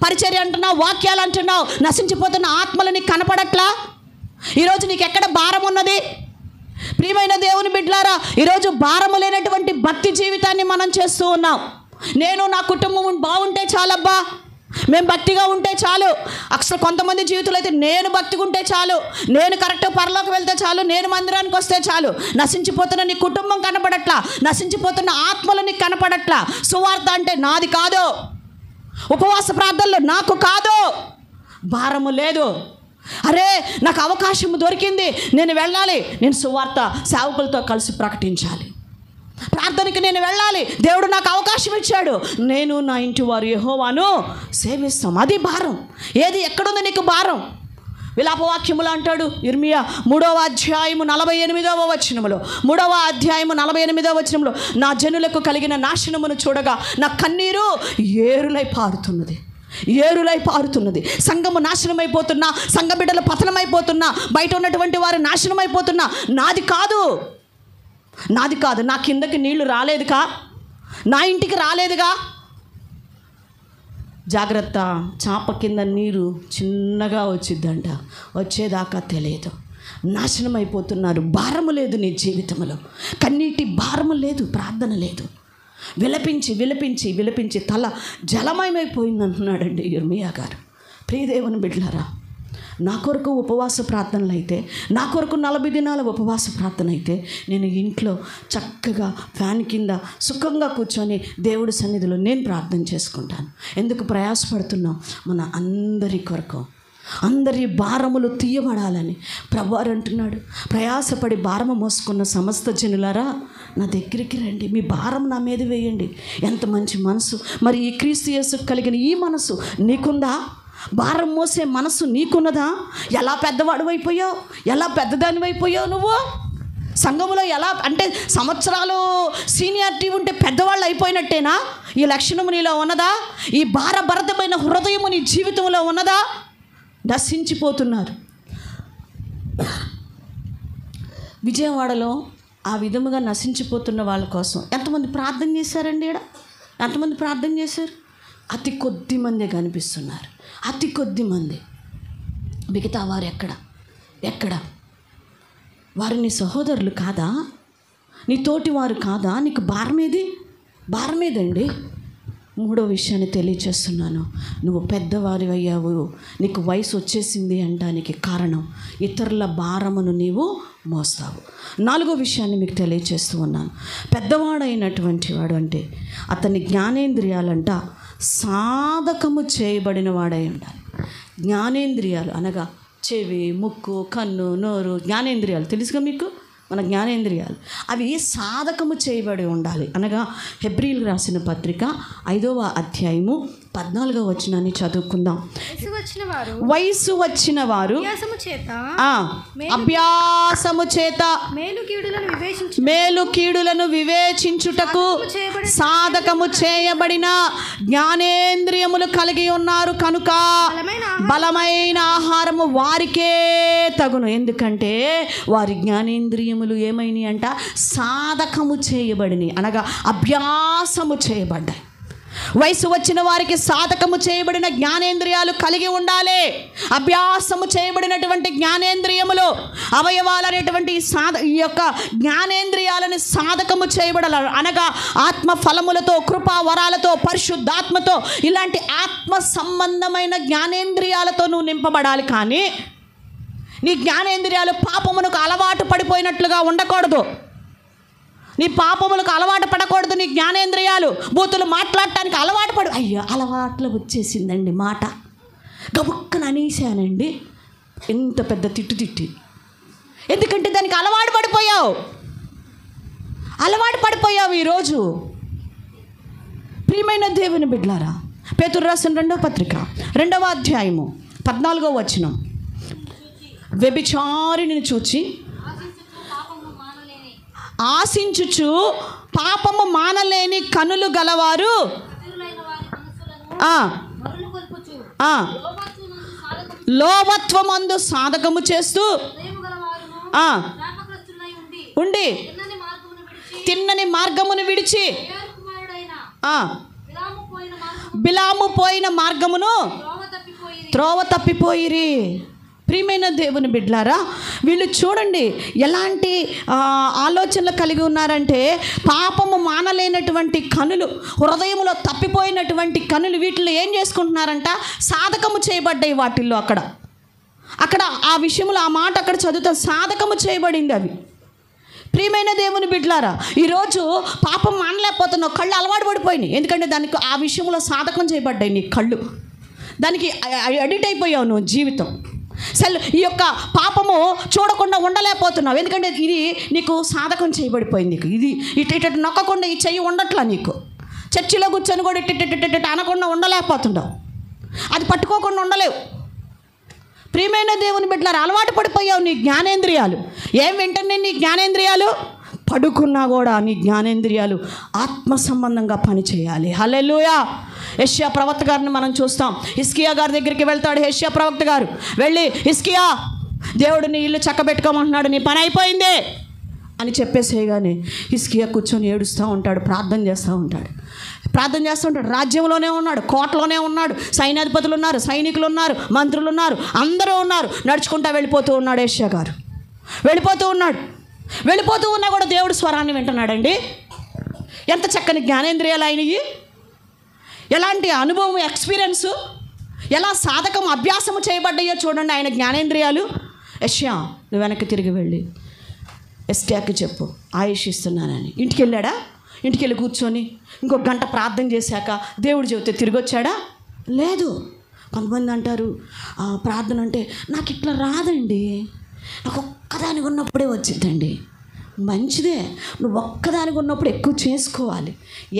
పరిచర్య అంటున్నావు, వాక్యాలు అంటున్నావు, నశించిపోతున్న ఆత్మలు నీకు కనపడట్లా? ఈరోజు నీకు ఎక్కడ భారం ఉన్నది? ప్రియమైన దేవుని బిడ్డలారా, ఈరోజు భారము లేనటువంటి భక్తి జీవితాన్ని మనం చేస్తూ ఉన్నాం. నేను నా కుటుంబం బాగుంటే చాలబ్బా, మేము భక్తిగా ఉంటే చాలు. అసలు కొంతమంది జీవితంలో అయితే నేను భక్తిగా ఉంటే చాలు, నేను కరెక్ట్గా పరలోకి వెళ్తే చాలు, నేను మందిరానికి వస్తే చాలు. నశించిపోతున్న నీ కుటుంబం కనపడట్లా, నశించిపోతున్న ఆత్మలు నీకు కనపడట్లా. సువార్త అంటే నాది కాదు, ఉపవాస ప్రార్థనలు నాకు కాదు, భారము లేదు. అరే నాకు అవకాశం దొరికింది, నేను వెళ్ళాలి, నేను సువార్త సేవకులతో కలిసి ప్రకటించాలి, ప్రార్థనకి నేను వెళ్ళాలి, దేవుడు నాకు అవకాశం ఇచ్చాడు, నేను నా ఇంటి వారు యెహోవాను సేవిస్తాం. అది భారం. ఏది ఎక్కడుంది నీకు భారం? విలాపవాక్యములు అంటాడు ఇర్మియా 3:48 నా జనులకు కలిగిన నాశనమును చూడగా నా కన్నీరు ఏరులై పారుతున్నది. సంఘము నాశనమైపోతున్నా, సంఘ బిడ్డలు పతనమైపోతున్నా, బయట ఉన్నటువంటి వారు నాశనమైపోతున్నా, నాది కాదు. నా కిందకి నీళ్లు రాలేదుగా, నా ఇంటికి రాలేదుగా. జాగ్రత్త, చాప కింద నీరు చిన్నగా వచ్చిద్దంట, వచ్చేదాకా తెలియదు. నాశనం అయిపోతున్నారు. భారము లేదు నీ జీవితంలో, కన్నీటి భారము లేదు, ప్రార్థన లేదు. విలపించి తల జలమయమైపోయింది అంటున్నాడండి ఇర్మియా గారు. ప్రియదేవుని బిడ్డలారా, నా కొరకు ఉపవాస ప్రార్థనలు అయితే, నా కొరకు 40 దినాల ఉపవాస ప్రార్థన అయితే నేను ఇంట్లో చక్కగా ఫ్యాన్ కింద సుఖంగా కూర్చొని దేవుడి సన్నిధిలో నేను ప్రార్థన చేసుకుంటాను. ఎందుకు ప్రయాసపడుతున్నాం? మన అందరి కొరకు, అందరి భారములు తీయబడాలని ప్రభువారు అంటున్నాడు. ప్రయాసపడి భారము మోసుకున్న సమస్త జనులారా నా దగ్గరికి రండి, మీ భారం నా మీద వేయండి. ఎంత మంచి మనసు! మరి ఈ క్రీస్తు యేసుకు కలిగిన ఈ మనసు నీకుందా? భారం మోసే మనసు నీకున్నదా? ఎలా పెద్దవాడు అయిపోయావు, ఎలా పెద్దదాని అయిపోయావు నువ్వు? సంఘములో ఎలా అంటే సంవత్సరాలు సీనియారిటీ ఉంటే పెద్దవాళ్ళు అయిపోయినట్టేనా? ఈ లక్షణము నీలో ఉన్నదా? ఈ భారభరితమైన హృదయము నీ జీవితంలో ఉన్నదా? నశించిపోతున్నారు. విజయవాడలో ఆ విధముగా నశించిపోతున్న వాళ్ళ కోసం ఎంతమంది ప్రార్థన చేశారండి? ఇక్కడ ఎంతమంది ప్రార్థన చేశారు? అతి కొద్ది మందే కనిపిస్తున్నారు, అతి కొద్ది మంది. మిగతా వారు ఎక్కడ? వారు నీ సహోదరులు కాదా? నీ తోటి వారు కాదా? నీకు భారమేదండి. మూడో విషయాన్ని తెలియచేస్తున్నాను. నువ్వు పెద్దవారి అయ్యావు, నీకు వయసు వచ్చేసింది అనడానికి కారణం ఇతరుల భారమును నీవు మోస్తావు. నాలుగో విషయాన్ని మీకు తెలియచేస్తూ ఉన్నాను. పెద్దవాడైనటువంటి వాడు అంటే అతని జ్ఞానేంద్రియాలంట సాధకము చేయబడిన వాడై ఉండాలి. జ్ఞానేంద్రియాలు అనగా చెవి, ముక్కు, కన్ను, నోరు, జ్ఞానేంద్రియాలు తెలుసుగా మీకు? మన జ్ఞానేంద్రియాలు అవి సాధకము చేయబడి ఉండాలి. అనగా హెబ్రీలు రాసిన పత్రిక 5వ అధ్యాయము 14వ వచనాన్ని చదువుకుందాం. వయసు వచ్చిన వారు అభ్యాసము చేత మేలు కీడులను వివేచించుటకు సాధకము చేయబడిన జ్ఞానేంద్రియములు కలిగి ఉన్నారు కనుక బలమైన ఆహారము వారికే తగును. ఎందుకంటే వారి జ్ఞానేంద్రియములు ఏమైనాయి అంట? సాధకము చేయబడినాయి, అనగా అభ్యాసము చేయబడ్డాయి. వయసు వచ్చిన వారికి సాధకము చేయబడిన జ్ఞానేంద్రియాలు కలిగి ఉండాలి. అభ్యాసము చేయబడినటువంటి జ్ఞానేంద్రియములు, అవయవాలు అనేటువంటి ఈ యొక్క జ్ఞానేంద్రియాలను సాధకము చేయబడాలి. అనగా ఆత్మ ఫలములతో, కృపా వరాలతో, పరిశుద్ధాత్మతో, ఇలాంటి ఆత్మ సంబంధమైన జ్ఞానేంద్రియాలతో నువ్వు నింపబడాలి. కానీ నీ జ్ఞానేంద్రియాలు పాపమునకు అలవాటు పడిపోయినట్లుగా ఉండకూడదు. నీ పాపములకు అలవాటు పడకూడదు. నీ జ్ఞానేంద్రియాలు బూతులు మాట్లాడటానికి అలవాట్లు వచ్చేసిందండి. మాట గబుక్కన అనేసానండి, ఎంత పెద్ద తిట్టి. ఎందుకంటే దానికి అలవాటు పడిపోయావు ఈరోజు. ప్రియమైన దేవుని బిడ్డలారా, పేతురు రాసిన 2వ పత్రిక 2వ అధ్యాయము 14వ వచనం. వ్యభిచారిని చూచి ఆశించుచు పాపము మానలేని కనులు గలవారు లోభత్వమందు సాధకము చేస్తూ ఉండి తిన్నని మార్గమును విడిచి బిలాము పోయిన మార్గమును త్రోవ తప్పిపోయిరి. ప్రియమైన దేవుని బిడ్డలారా, వీళ్ళు చూడండి ఎలాంటి ఆలోచనలు కలిగి ఉన్నారంటే, పాపము మానలేనటువంటి కనులు, హృదయంలో తప్పిపోయినటువంటి కనులు, వీటిలో ఏం చేసుకుంటున్నారంట? సాధకము చేయబడ్డాయి. వాటిల్లో అక్కడ ఆ విషయంలో ఆ మాట అక్కడ చదువుతా, సాధకము చేయబడింది అవి. ప్రియమైన దేవుని బిడ్డలారా, ఈరోజు పాపం మానలేకపోతున్నావు, కళ్ళు అలవాటు పడిపోయినాయి. ఎందుకంటే దానికి ఆ విషయంలో సాధకం చేయబడ్డాయి నీ కళ్ళు, దానికి అడిక్ట్ అయిపోయావు నువ్వు జీవితం. ఈ యొక్క పాపము చూడకుండా ఉండలేకపోతున్నావు, ఎందుకంటే ఇది నీకు సాధకం చేయబడిపోయింది. నీకు ఇది ఇటు నొక్కకుండా ఈ చెయ్యి ఉండట్లా. నీకు చర్చిలో కూర్చొని కూడా ఇటు అనకుండా ఉండలేకపోతున్నావు, అది పట్టుకోకుండా ఉండలేవు. ప్రియమైన దేవుని బిడ్డలారా, అలవాటు పడిపోయావు. నీ జ్ఞానేంద్రియాలు ఏం వెంటనే నీ జ్ఞానేంద్రియాలు పడుకున్నా కూడా నీ జ్ఞానేంద్రియాలు ఆత్మ సంబంధంగా పనిచేయాలి. హల్లెలూయా. యెషయా ప్రవక్త గారిని మనం చూస్తాం. హిజ్కియా గారి దగ్గరికి వెళ్తాడు యెషయా ప్రవక్త గారు. వెళ్ళి, హిజ్కియా, దేవుడు నీ ఇల్లు చక్కబెట్టుకోమంటున్నాడు, నీ పని అయిపోయింది అని చెప్పేసేయగానే హిజ్కియా కూర్చొని ఏడుస్తూ ఉంటాడు, ప్రార్థన చేస్తూ ఉంటాడు. రాజ్యంలోనే ఉన్నాడు, కోటలోనే ఉన్నాడు, సైన్యాధిపతులు ఉన్నారు, సైనికులు ఉన్నారు, మంత్రులు ఉన్నారు, అందరూ ఉన్నారు. నడుచుకుంటూ వెళ్ళిపోతూ ఉన్నాడు యెషయా గారు. వెళ్ళిపోతూ ఉన్నా కూడా దేవుడు స్వరాన్ని వింటున్నాడండి. ఎంత చక్కని జ్ఞానేంద్రియాలు అయినవి, ఎలాంటి అనుభవం, ఎక్స్పీరియన్సు, ఎలా సాధకం అభ్యాసము చేయబడ్డాయో చూడండి ఆయన జ్ఞానేంద్రియాలు. యెషయా నువ్వు వెనక్కి తిరిగి వెళ్ళి ఎస్టాకి చెప్పు ఆయుషిస్తున్నానని. ఇంటికి వెళ్ళాడా? ఇంటికి వెళ్ళి కూర్చొని ఇంకొక గంట ప్రార్థన చేశాక దేవుడు చెబితే తిరిగి వచ్చాడా? లేదు. కొంతమంది అంటారు ప్రార్థన అంటే నాకు ఇట్లా రాదండి, నాకు ఒక్కదానికి ఉన్నప్పుడే వచ్చిందండి. మంచిదే, నువ్వు ఒక్కదానికి ఉన్నప్పుడు ఎక్కువ చేసుకోవాలి,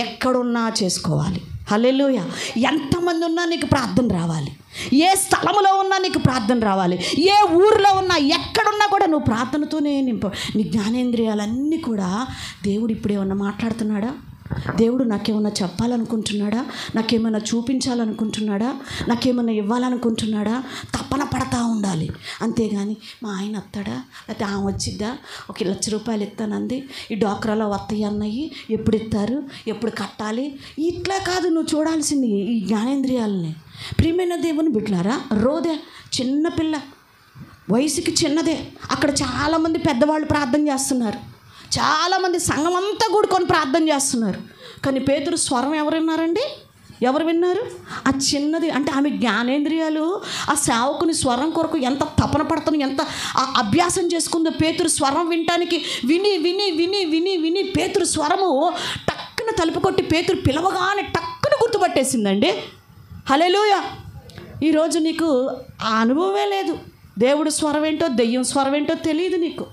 ఎక్కడున్నా చేసుకోవాలి. హల్లెలూయా. ఎంతమంది ఉన్నా నీకు ప్రార్థన రావాలి, ఏ స్థలంలో ఉన్నా నీకు ప్రార్థన రావాలి, ఏ ఊరిలో ఉన్నా ఎక్కడున్నా కూడా నువ్వు ప్రార్థనతోనే నీ జ్ఞానేంద్రియాలన్నీ కూడా. దేవుడు ఇప్పుడేమన్నా మాట్లాడుతున్నాడా? దేవుడు నాకేమన్నా చెప్పాలనుకుంటున్నాడా? నాకేమైనా చూపించాలనుకుంటున్నాడా? నాకేమైనా ఇవ్వాలనుకుంటున్నాడా? తపన పడతా ఉండాలి. అంతేగాని మా ఆయన వస్తాడా, లేకపోతే ఆమె వచ్చిద్దా, ఒక ₹1,00,000 ఇస్తానంది, ఈ డోక్రాలో వస్తాయి అన్నయ్యి, ఎప్పుడు ఇస్తారు, ఎప్పుడు కట్టాలి, ఇట్లా కాదు నువ్వు చూడాల్సింది ఈ జ్ఞానేంద్రియాలని. ప్రియమైన దేవుని బిడ్డలారా, రోదే చిన్నపిల్ల, వయసుకి చిన్నదే. అక్కడ చాలామంది పెద్దవాళ్ళు ప్రార్థన చేస్తున్నారు, చాలామంది సంఘం అంతా కూడుకొని ప్రార్థన చేస్తున్నారు. కానీ పేతురు స్వరం ఎవరు విన్నారండి? ఎవరు విన్నారు? ఆ చిన్నది. అంటే ఆమె జ్ఞానేంద్రియాలు ఆ సేవకుని స్వరం కొరకు ఎంత తపన పడుతుంది, ఎంత అభ్యాసం చేసుకుందో. పేతురు స్వరం వినటానికి విని విని విని విని విని పేతురు స్వరము టక్కున తలుపు కొట్టి పేతురు పిలవగానే టక్కున గుర్తుపట్టేసిందండి. హల్లెలూయా. ఈరోజు నీకు ఆ అనుభవమే లేదు. దేవుడు స్వరం ఏంటో, దెయ్యం స్వరం ఏంటో తెలియదు నీకు.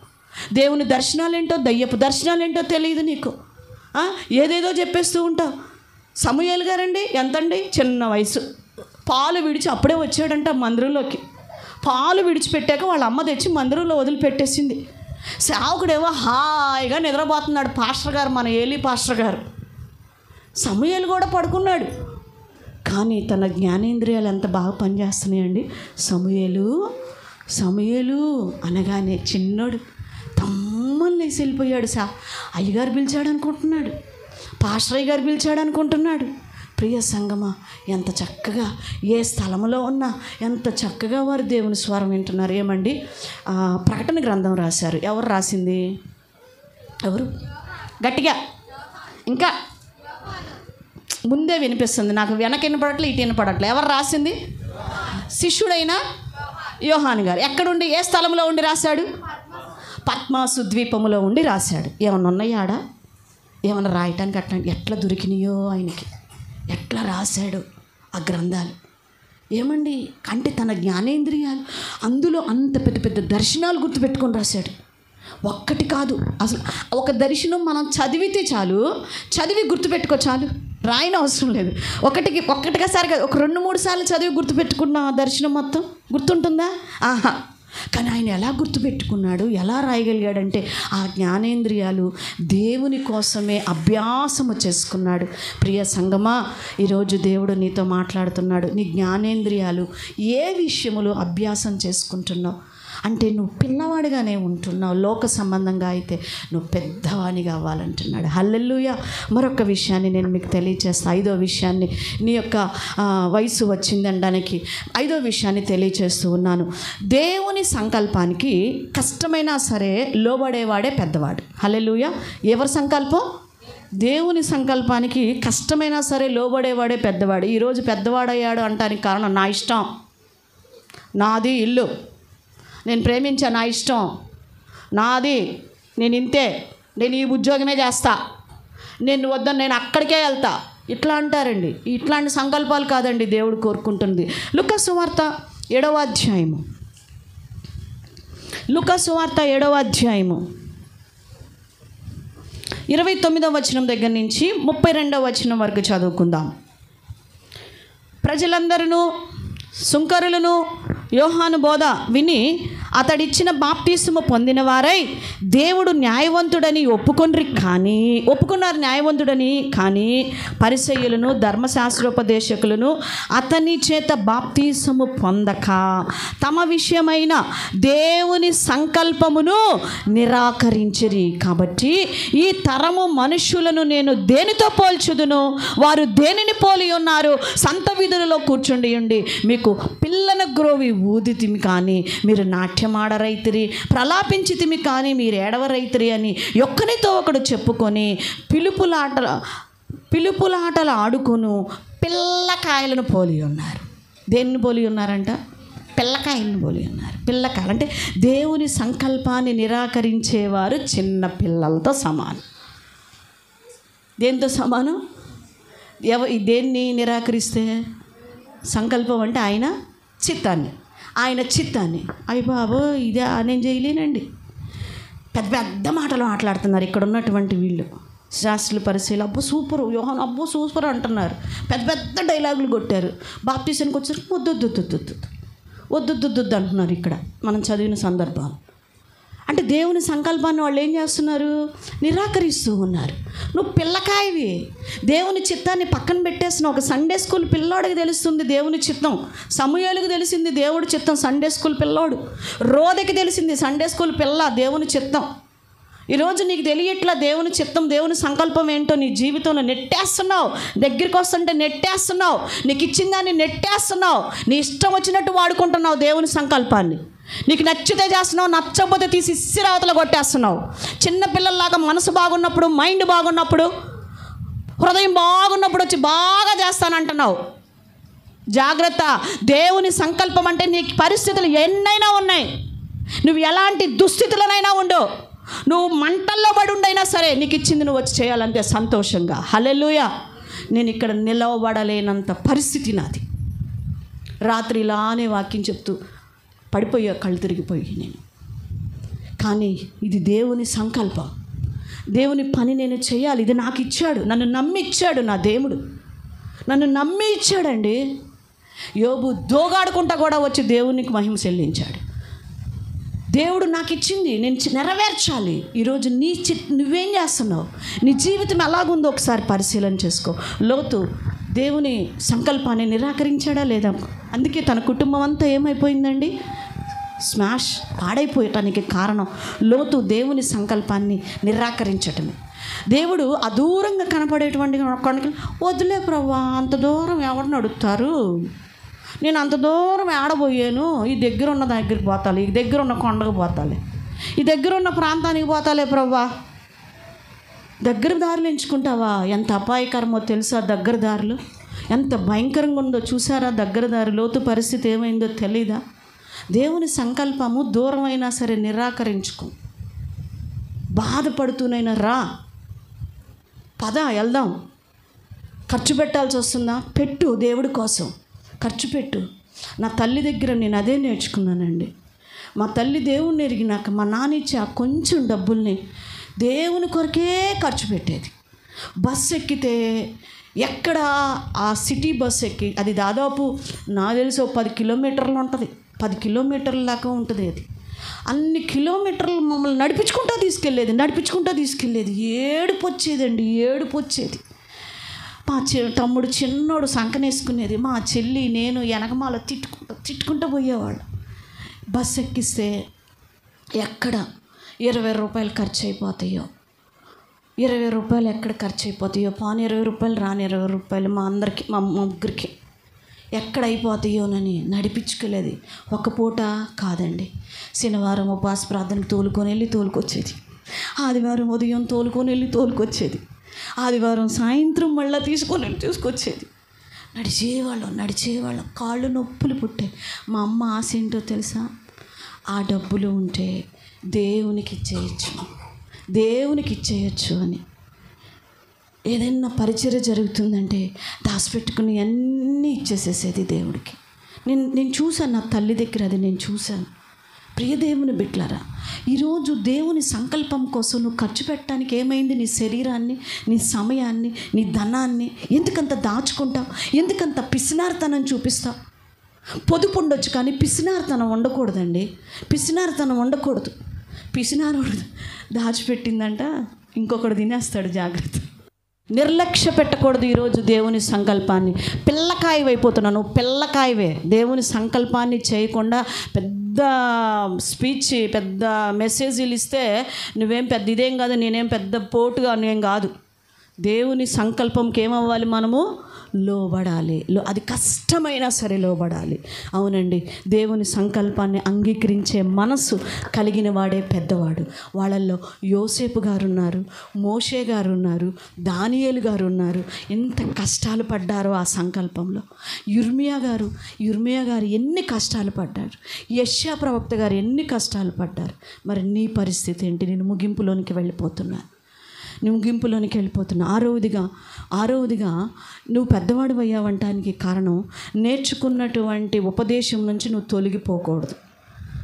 దేవుని దర్శనాలేంటో, దయ్యపు దర్శనాలేంటో తెలియదు నీకు. ఏదేదో చెప్పేస్తూ ఉంటావు. సమూయేలు గారండి ఎంతండి, చిన్న వయసు, పాలు విడిచి అప్పుడే వచ్చాడంట మందిరంలోకి. పాలు విడిచిపెట్టాక వాళ్ళ అమ్మ తెచ్చి మందిరంలో వదిలిపెట్టేసింది. సేవకుడేవో హాయిగా నిద్రపోతున్నాడు. పాస్టర్ గారు, మన ఏలీ పాస్టర్ గారు. సమూయేలు కూడా పడుకున్నాడు. కానీ తన జ్ఞానేంద్రియాలు ఎంత బాగా పనిచేస్తున్నాయండి. సమూయేలు అనగానే చిన్నోడు తమ్మని లేసి వెళ్ళిపోయాడు. అయ్యగారు పిలిచాడు అనుకుంటున్నాడు, పాస్టర్ గారు పిలిచాడు అనుకుంటున్నాడు. ప్రియ సంగమా, ఎంత చక్కగా ఏ స్థలంలో ఉన్నా ఎంత చక్కగా వారు దేవుని స్వరం వింటున్నారు. ఏమండి, ప్రకటన గ్రంథం రాశారు. ఎవరు రాసింది? ఎవరు? గట్టిగా ఇంకా ముందే వినిపిస్తుంది నాకు, వెనక వినపడట్లే, ఇటు వినపడట్లే. ఎవరు రాసింది? శిష్యుడైన యోహాను గారు. ఎక్కడుండి, ఏ స్థలంలో ఉండి రాశాడు? పద్మాసు ద్వీపములో ఉండి రాశాడు. ఏమన్నా ఉన్నాయాడా? ఏమన్నా రాయటానికి అట్లాంటి ఎట్లా దొరికినాయో ఆయనకి, ఎట్లా రాశాడు ఆ గ్రంథాలు. ఏమండి అంటే తన జ్ఞానేంద్రియాలు అందులో అంత పెద్ద పెద్ద దర్శనాలు గుర్తుపెట్టుకొని రాశాడు. ఒక్కటి కాదు, అసలు ఒక దర్శనం మనం చదివితే చాలు, చదివి గుర్తుపెట్టుకో చాలు, రాయని అవసరం లేదు. ఒక్కటిగా సరిగా ఒక 2-3 సార్లు చదివి గుర్తుపెట్టుకున్న దర్శనం మొత్తం గుర్తుంటుందా? ఆహా. కానీ ఆయన ఎలా గుర్తుపెట్టుకున్నాడు, ఎలా రాయగలిగాడంటే ఆ జ్ఞానేంద్రియాలు దేవుని కోసమే అభ్యాసము చేసుకున్నాడు. ప్రియ సంగమా, ఈరోజు దేవుడు నీతో మాట్లాడుతున్నాడు. నీ జ్ఞానేంద్రియాలు ఏ విషయములో అభ్యాసం చేసుకుంటున్నావు అంటే నువ్వు పిల్లవాడిగానే ఉంటున్నావు. లోక సంబంధంగా అయితే నువ్వు పెద్దవాడిగా అవ్వాలంటున్నాడు. హల్లెలూయా. మరొక విషయాన్ని నేను మీకు తెలియచేస్తాను. 5వ విషయాన్ని, నీ యొక్క వయసు వచ్చిందనడానికి 5వ విషయాన్ని తెలియచేస్తూ ఉన్నాను. దేవుని సంకల్పానికి కష్టమైనా సరే లోబడేవాడే పెద్దవాడు. హల్లెలూయా. ఎవరి సంకల్పం? దేవుని సంకల్పానికి కష్టమైనా సరే లోబడేవాడే పెద్దవాడు. ఈరోజు పెద్దవాడయ్యాడు అంటానికి కారణం నా ఇష్టం, నాది ఇల్లు, నేను ప్రేమించా, నా ఇష్టం, నాది, నేను ఇంతే, నేను ఈ ఉద్యోగమే చేస్తా, నేను వద్దని నేను అక్కడికే వెళ్తా, ఇట్లా అంటారండి. ఇట్లాంటి సంకల్పాలు కాదండి దేవుడు కోరుకుంటుంది. లూకా సువార్త 7వ అధ్యాయము, లూకా సువార్త 7వ అధ్యాయము 29వ వచనం దగ్గర నుంచి 32వ వచనం వరకు చదువుకుందాం. ప్రజలందరూ సుంకరులను యోహాను బోధ విని అతడిచ్చిన బాప్తీసము పొందిన వారై దేవుడు న్యాయవంతుడని ఒప్పుకున్నారు న్యాయవంతుడని. కానీ పరిసయ్యులను ధర్మశాస్త్రోపదేశకులను అతని చేత బాప్తీసము పొందక తమ విషయమైన దేవుని సంకల్పమును నిరాకరించిరి. కాబట్టి ఈ తరము మనుష్యులను నేను దేనితో పోల్చుదును? వారు దేనిని పోలి ఉన్నారు? సంత వీధులలో కూర్చుండి ఉండి మీకు పిల్లన గ్రోవి ఊదితిమి కానీ మీరు నాట్యమాడరైతిరి, ప్రలాపించితిమి కానీ మీరు ఏడవరైతిరి అని ఒక్కనితో ఒకడు చెప్పుకొని పిలుపులాటలు ఆడుకొను పిల్లకాయలను పోలి ఉన్నారు. దేన్ని పోలి ఉన్నారంట? పిల్లకాయలను పోలి ఉన్నారు. పిల్లకాయలు అంటే దేవుని సంకల్పాన్ని నిరాకరించేవారు చిన్న పిల్లలతో సమానం. దేంతో సమానం? దేన్ని నిరాకరిస్తే? సంకల్పం అంటే ఆయన చిత్తాన్ని అయ్య బాబో ఇదే నేను చేయలేనండి. పెద్ద పెద్ద మాటలు మాట్లాడుతున్నారు ఇక్కడ ఉన్నటువంటి వీళ్ళు, శాస్త్రులు, పరిశీలు. అబ్బో సూపర్, యోహాను అబ్బో సూపర్ అంటున్నారు. పెద్ద పెద్ద డైలాగులు కొట్టారు. బాప్టిజానికి వచ్చారు, వద్దు అంటున్నారు ఇక్కడ మనం చదివిన సందర్భాలు. అంటే దేవుని సంకల్పాన్ని వాళ్ళు ఏం చేస్తున్నారు? నిరాకరిస్తూ ఉన్నారు. నువ్వు పిల్లకాయవి, దేవుని చిత్తాన్ని పక్కన పెట్టేస్తున్నావు. ఒక సండే స్కూల్ పిల్లోడికి తెలుస్తుంది దేవుని చిత్తం, సమూయేలుకి తెలిసింది దేవుడి చిత్తం సండే స్కూల్ పిల్లోడు, రోదకి తెలిసింది సండే స్కూల్ పిల్ల దేవుని చిత్తం. ఈరోజు నీకు తెలియట్లా దేవుని చిత్తం, దేవుని సంకల్పం ఏంటో నీ జీవితంలో నెట్టేస్తున్నావు. దగ్గరికి వస్తుంటే నెట్టేస్తున్నావు, నీకు ఇచ్చిన దాన్ని నెట్టేస్తున్నావు, నీ ఇష్టం వచ్చినట్టు వాడుకుంటున్నావు దేవుని సంకల్పాన్ని. నీకు నచ్చితే చేస్తున్నావు, నచ్చకపోతే తీసి ఇసిరావతల కొట్టేస్తున్నావు. చిన్నపిల్లల్లాగా మనసు బాగున్నప్పుడు, మైండ్ బాగున్నప్పుడు, హృదయం బాగున్నప్పుడు వచ్చి బాగా చేస్తానంటున్నావు. జాగ్రత్త. దేవుని సంకల్పం అంటే నీ పరిస్థితులు ఎన్నైనా ఉన్నాయి, నువ్వు ఎలాంటి దుస్థితులనైనా ఉండు, నువ్వు మంటల్లో పడి ఉండైనా సరే నీకు ఇచ్చింది నువ్వు వచ్చి చేయాలంటే సంతోషంగా. హల్లెలూయా. నేను ఇక్కడ నిలవబడలేనంత పరిస్థితి నాది. రాత్రి ఇలానే వాక్యం చెప్తూ పడిపోయా, కళ్ళు తిరిగిపోయి నేను. కానీ ఇది దేవుని సంకల్పం, దేవుని పని నేను చేయాలి. ఇది నాకు ఇచ్చాడు, నన్ను నమ్మి ఇచ్చాడు నా దేవుడు, నన్ను నమ్మి ఇచ్చాడండి. యోబు దోగాడుకుంటా కూడా వచ్చి దేవునికి మహిమ చెల్లించాడు. దేవుడు నాకు ఇచ్చింది నేను నెరవేర్చాలి. ఈరోజు నువ్వేం చేస్తున్నావు? నీ జీవితం ఎలాగుందో ఒకసారి పరిశీలన చేసుకో. లోతు దేవుని సంకల్పాన్ని నిరాకరించాడా లేదా? అందుకే తన కుటుంబం అంతా ఏమైపోయిందండి? స్మాష్, పాడైపోయటానికి కారణం లోతు దేవుని సంకల్పాన్ని నిరాకరించటమే. దేవుడు అదూరంగా కనపడేటువంటి కొనకి వదిలే ప్రభా, అంత దూరం ఎవరిని అడుగుతారు, నేను అంత దూరం ఆడబోయాను, ఈ దగ్గర ఉన్న దగ్గరికి పోతాలి, ఈ దగ్గర ఉన్న కొండకు పోతాలి, ఈ దగ్గర ఉన్న ప్రాంతానికి పోతాలే ప్రభా. దగ్గర దారులు ఎంచుకుంటావా? ఎంత అపాయకరమో తెలుసా? దగ్గర దారులు ఎంత భయంకరంగా ఉందో చూసారా? దగ్గర దారి లోతు పరిస్థితి ఏమైందో తెలీదా? దేవుని సంకల్పము దూరమైనా సరే నిరాకరించుకో. బాధపడుతూనైనా రా, పద వెళ్దాం. ఖర్చు పెట్టాల్సి వస్తుందా? పెట్టు, దేవుడి కోసం ఖర్చు పెట్టు. నా తల్లి దగ్గర నేను అదే నేర్చుకున్నానండి. మా తల్లి దేవుణ్ణి ఎరిగినాక మా నాన్న ఇచ్చే ఆ కొంచెం డబ్బుల్ని దేవుని కొరకే ఖర్చు పెట్టేది. బస్సు ఎక్కితే ఎక్కడ ఆ సిటీ బస్సు ఎక్కి, అది దాదాపు నాకు తెలిసి 10 కిలోమీటర్లు ఉంటుంది, 10 కిలోమీటర్ల దాకా ఉంటుంది. అది అన్ని కిలోమీటర్లు మమ్మల్ని నడిపించుకుంటూ తీసుకెళ్ళేది. ఏడుపు వచ్చేది. మా తమ్ముడు చిన్నోడు సంకనేసుకునేది, మా చెల్లి నేను వెనకమాల తిట్టుకుంటూ పోయేవాళ్ళు. బస్సు ఎక్కిస్తే ఎక్కడ 20 రూపాయలు ఖర్చు అయిపోతాయో, 20 రూపాయలు ఎక్కడ ఖర్చు అయిపోతాయో, పాని 20 రూపాయలు రాని 20 రూపాయలు మా అందరికి, మా ముగ్గురికి ఎక్కడ అయిపోతాయోనని నడిపించుకోలేదు. ఒక పూట కాదండి, శనివారం ఉపవాస ప్రార్థనకు తోలుకొచ్చేది, ఆదివారం ఉదయం తోలుకొచ్చేది, ఆదివారం సాయంత్రం మళ్ళీ తీసుకొచ్చేది. నడిచేవాళ్ళం, కాళ్ళు నొప్పులు పుట్టాయి. మా అమ్మ ఆశ ఏంటో తెలుసా? ఆ డబ్బులు ఉంటే దేవునికి ఇచ్చేయచ్చు అని. ఏదైనా పరిచర్య జరుగుతుందంటే దాచిపెట్టుకుని అన్నీ ఇచ్చేసేసేది దేవుడికి. నేను చూశాను, నా తల్లి దగ్గర అది నేను చూశాను. ప్రియదేవుని బిడ్డలారా, ఈరోజు దేవుని సంకల్పం కోసం నువ్వు ఖర్చు పెట్టడానికి ఏమైంది? నీ శరీరాన్ని, నీ సమయాన్ని, నీ ధనాన్ని ఎందుకంత దాచుకుంటావు? ఎందుకంత పిసినారితనం చూపిస్తావు? పొదుపు ఉండొచ్చు కానీ పిసినారితనం ఉండకూడదండి. పిసినారితనం ఉండకూడదు. పిసినారుడు దాచిపెట్టిందంట ఇంకొకడు తినేస్తాడు. జాగ్రత్త. నిర్లక్ష్య పెట్టకూడదు ఈరోజు దేవుని సంకల్పాన్ని. పిల్లకాయ అయిపోతున్నావు, నువ్వు పిల్లకాయవే. దేవుని సంకల్పాన్ని చేయకుండా పెద్ద స్పీచ్, పెద్ద మెసేజీలు ఇస్తే నువ్వేం పెద్ద ఇదేం కాదు, నేనేం పెద్ద పోటుగా నేం కాదు. దేవుని సంకల్పంకి ఏమవ్వాలి? మనము లోబడాలి. అది కష్టమైనా సరే లోబడాలి. అవునండి, దేవుని సంకల్పాన్ని అంగీకరించే మనసు కలిగిన వాడే పెద్దవాడు. వాళ్ళల్లో యోసేపు గారు ఉన్నారు, మోషే గారు ఉన్నారు, దానియేలు గారు ఉన్నారు. ఎంత కష్టాలు పడ్డారో ఆ సంకల్పంలో. యిర్మీయా గారు ఎన్ని కష్టాలు పడ్డారు. యెషయా ప్రవక్త గారు ఎన్ని కష్టాలు పడ్డారు. మరి నీ పరిస్థితి ఏంటి? నేను ముగింపులోనికి వెళ్ళిపోతున్నాను. ఆరవదిగా నువ్వు పెద్దవాడు అయ్యావంటానికి కారణం నేర్చుకున్నటువంటి ఉపదేశం నుంచి నువ్వు తొలగిపోకూడదు.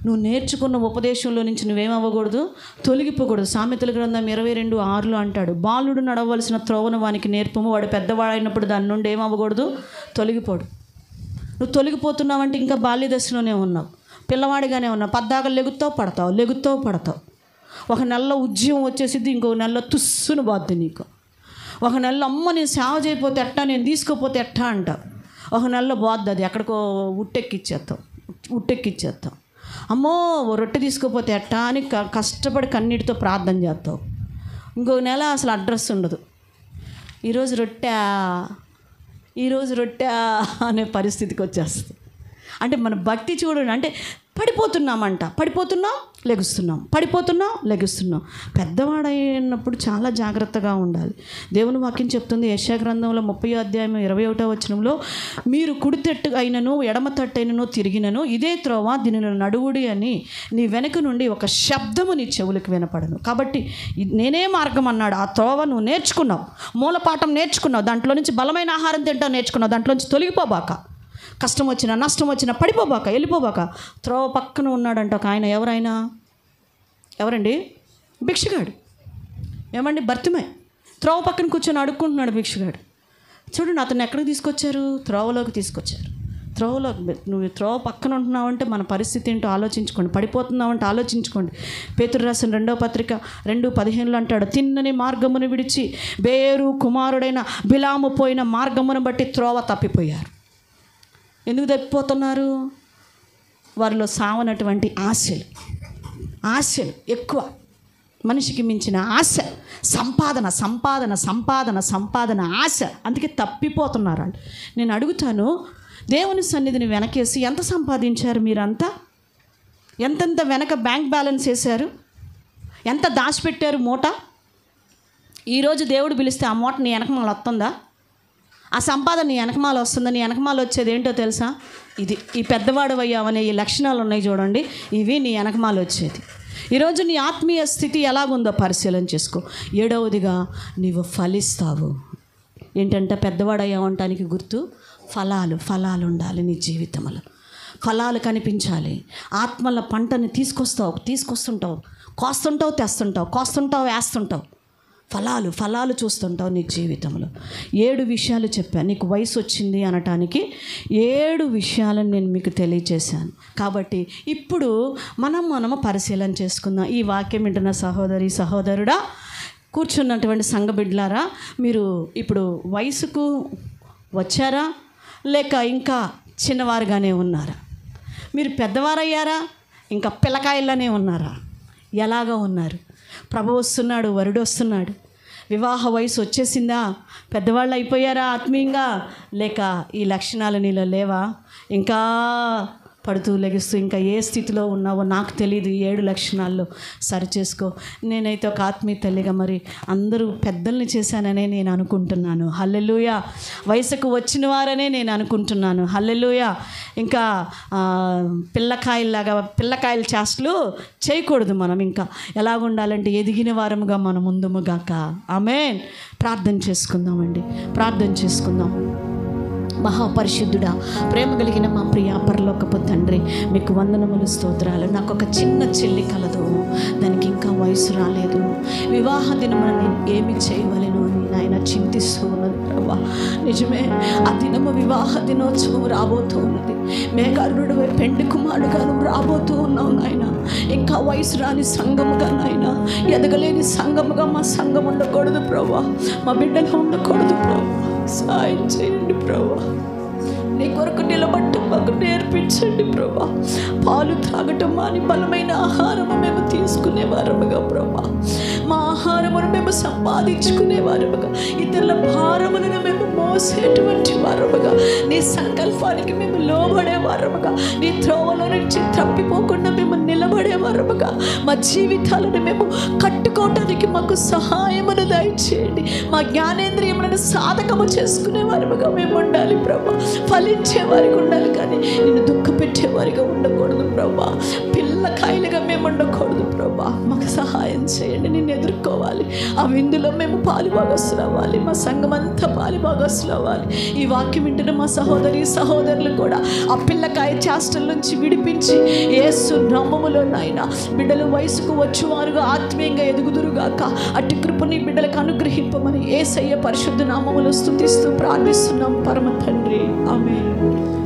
నువ్వు నేర్చుకున్న ఉపదేశంలో నుంచి నువ్వేమవ్వకూడదు, తొలగిపోకూడదు. సామెతల గ్రంథం 22:6 అంటాడు, బాలుడు నడవలసిన త్రోవను వానికి నేర్పము, వాడు పెద్దవాడైనప్పుడు దాని నుండి ఏమవ్వకూడదు, తొలగిపోడు. నువ్వు తొలగిపోతున్నావంటే ఇంకా బాల్య దశలోనే ఉన్నావు, పిల్లవాడిగానే ఉన్నావు. పద్దాకలు లెగుతావు పడతావు. ఒక నెలలో ఉద్యమం వచ్చేసిద్ది, ఇంకో నెలలో తుస్సును బాద్ది నీకు. ఒక నెలలో అమ్మ నేను సేవ చేయకపోతే ఎట్టా, నేను తీసుకోపోతే ఎట్టా అంటావు. ఒక నెలలో బాద్ది, అది ఎక్కడికో ఉట్టెక్కిచ్చేస్తావు. అమ్మో రొట్టె తీసుకోపోతే ఎట్టా అని కష్టపడి కన్నీటితో ప్రార్థన చేస్తావు. ఇంకో నెల అసలు అడ్రస్ ఉండదు. ఈరోజు రొట్టె అనే పరిస్థితికి వచ్చేస్తుంది. అంటే మన భక్తి చూడండి, అంటే పడిపోతున్నాం లెగుస్తున్నాం. పెద్దవాడైనప్పుడు చాలా జాగ్రత్తగా ఉండాలి. దేవుని వాక్యం చెప్తుంది యెషయా గ్రంథంలో 30:21 మీరు కుడి తట్టు అయినను ఎడమ తట్టు అయినను తిరిగినను ఇదే త్రోవ దీనిలో నడువుడి అని నీ వెనక నుండి ఒక శబ్దము నీ చెవులకు వినపడను. కాబట్టి నేనే మార్గం అన్నాడు. ఆ త్రోవ నువ్వు నేర్చుకున్నావు, మూలపాఠం నేర్చుకున్నావు, దాంట్లో నుంచి బలమైన ఆహారం తింటావు నేర్చుకున్నావు. దాంట్లో నుంచి తొలగిపోబాక, కష్టం వచ్చినా నష్టం వచ్చినా పడిపోబాక, వెళ్ళిపోబాక. త్రోవ పక్కన ఉన్నాడంట ఒక ఆయన. ఎవరండి? భిక్షగాడు. ఏమండి? భర్తమే త్రోవ పక్కన కూర్చొని అడుక్కుంటున్నాడు భిక్షగాడు. చూడండి, అతను ఎక్కడికి తీసుకొచ్చారు? త్రోవలోకి తీసుకొచ్చారు. నువ్వు త్రోవ పక్కన ఉంటున్నావంటే మన పరిస్థితి ఏంటో ఆలోచించుకోండి. పడిపోతున్నావంటే ఆలోచించుకోండి. పేతురు రాసిన 2వ పత్రిక 2:15 అంటాడు, తిన్నని మార్గమును విడిచి బేరు కుమారుడైన బిలాము పోయిన మార్గమును బట్టి త్రోవ తప్పిపోయారు. ఎందుకు తప్పిపోతున్నారు? వారిలో సావనటువంటి ఆశలు ఎక్కువ, మనిషికి మించిన ఆశ, సంపాదన ఆశ. అందుకే తప్పిపోతున్నారు వాళ్ళు. నేను అడుగుతాను, దేవుని సన్నిధిని వెనకేసి ఎంత సంపాదించారు మీరంతా? ఎంతెంత వెనక బ్యాంక్ బ్యాలెన్స్ వేశారు? ఎంత దాచిపెట్టారు మూట? ఈరోజు దేవుడు పిలిస్తే ఆ మూట నీ వెనకమాల వస్తుందా? ఆ సంపాదన నీ వెనకమాల వస్తుందా? నీ వెనకమాల వచ్చేది ఏంటో తెలుసా? ఈ పెద్దవాడు అయ్యావనే ఈ లక్షణాలు ఉన్నాయి చూడండి, ఇవి నీ వెనకమాల వచ్చేది. ఈరోజు నీ ఆత్మీయ స్థితి ఎలాగుందో పరిశీలన చేసుకో. 7వదిగా నీవు ఫలిస్తావు. ఏంటంటే పెద్దవాడయ్యావంటానికి గుర్తు ఫలాలు ఉండాలి. నీ జీవితంలో ఫలాలు కనిపించాలి. ఆత్మల పంటని తీసుకొస్తుంటావు, కోస్తుంటావు, వేస్తుంటావు. ఫలాలు చూస్తుంటావు నీ జీవితంలో. 7 విషయాలు చెప్పాను. నీకు వయసు వచ్చింది అనటానికి 7 విషయాలను నేను మీకు తెలియజేశాను. కాబట్టి ఇప్పుడు మనము పరిశీలన చేసుకుందాం. ఈ వాక్యం వింటున్న సహోదరుడా, కూర్చున్నటువంటి సంఘ బిడ్డలారా, మీరు ఇప్పుడు వయసుకు వచ్చారా లేక ఇంకా చిన్నవారుగానే ఉన్నారా? మీరు పెద్దవారయ్యారా ఇంకా పిల్లకాయల్లానే ఉన్నారా? ఎలాగా ఉన్నారు? ప్రభు వస్తున్నాడు, వరుడు వస్తున్నాడు. వివాహ వయసు వచ్చేసిందా? పెద్దవాళ్ళు అయిపోయారా ఆత్మీయంగా? లేక ఈ లక్షణాలు నీలో లేవా? ఇంకా పడుతూ లెగుస్తూ ఇంకా ఏ స్థితిలో ఉన్నావో నాకు తెలియదు. 7 లక్షణాల్లో సరి చేసుకో. నేనైతే ఒక ఆత్మీయ తల్లిగా మరి అందరూ పెద్దల్ని చేశాననే నేను అనుకుంటున్నాను. హల్లెలూయా. వయసుకు వచ్చిన వారనే నేను అనుకుంటున్నాను. హల్లెలూయా. ఇంకా పిల్లకాయల చేష్టలు చేయకూడదు. మనం ఇంకా ఎలాగుండాలంటే ఎదిగిన వారముగా మనం ముందుముగాక. ఆమేన్. ప్రార్థన చేసుకుందాం. మహాపరిశుద్ధుడా, ప్రేమ కలిగిన మా ప్రియ పరలోకపు తండ్రి, మీకు వందనములు, స్తోత్రాలు. నాకు ఒక చిన్న చెల్లి కలదు, దానికి ఇంకా వయసు రాలేదు. వివాహ దినమున నేను ఏమి చేయవలెను అని నాయన చింతిస్తూ ఉన్నది ప్రభా. నిజమే, ఆ దినము వివాహ దినోత్సవం రాబోతూ ఉన్నది. మేఘారుడు పెండి కుమారుడుగా నువ్వు రాబోతూ ఉన్నావు నాయన. ఇంకా వయసు రాని సంఘముగా నాయన, ఎదగలేని సంఘముగా మా సంఘం ఉండకూడదు ప్రభా. మా బిడ్డలు ఉండకూడదు ప్రభా. సాయం చేయండి ప్రభా. నీ కొరకు నిలబట్టం మాకు నేర్పించండి ప్రభా. పాలు త్రాగటం మాని బలమైన ఆహారము మేము తీసుకునే వారముగా ప్రభా. మా ఆహారమును మేము సంపాదించుకునే వారముగా, ఇతరుల భారములను మేము మోసేటువంటి వారముగా, నీ సంకల్పానికి మేము లోబడే వారముగా, నీ త్రోవలో నుంచి తప్పిపోకుండా మేము నిలబడే వారముగా, మా జీవితాలను మేము కట్టుకోవటానికి మాకు సహాయమును దయచేయండి. మా జ్ఞానేంద్రియములను సాధకము చేసుకునే వారముగా మేము ఉండాలి ప్రభా. ఫలించే వారికి ఉండాలి కానీ నిన్ను దుఃఖపెట్టేవారిగా ఉండకూడదు ప్రభా. పిల్లకాయలుగా మేము ఉండకూడదు ప్రభా. మాకు సహాయం చేయండి. నిన్ను ఎదుర్కోవాలి. ఆ విందులో మేము పాలుభాగస్తులు అవ్వాలి. మా సంఘం అంతా పాలుభాగస్తులు అవ్వాలి. ఈ వాక్యం వింటున్న మా సహోదరి సహోదరులు కూడా ఆ పిల్లకాయ చేష్టల నుంచి విడిపించి యేసు నామములో నాయన బిడ్డలు వయసుకు వచ్చేవారుగా ఆత్మీయంగా ఎదుగుదురుగాక. అట్టి కృపని బిడ్డలకు అనుగ్రహింపమని యేసయ్య పరిశుద్ధ నామములో స్తుతిస్తూ ప్రార్థిస్తున్నాం పరమ తండ్రి. ఆమేన్.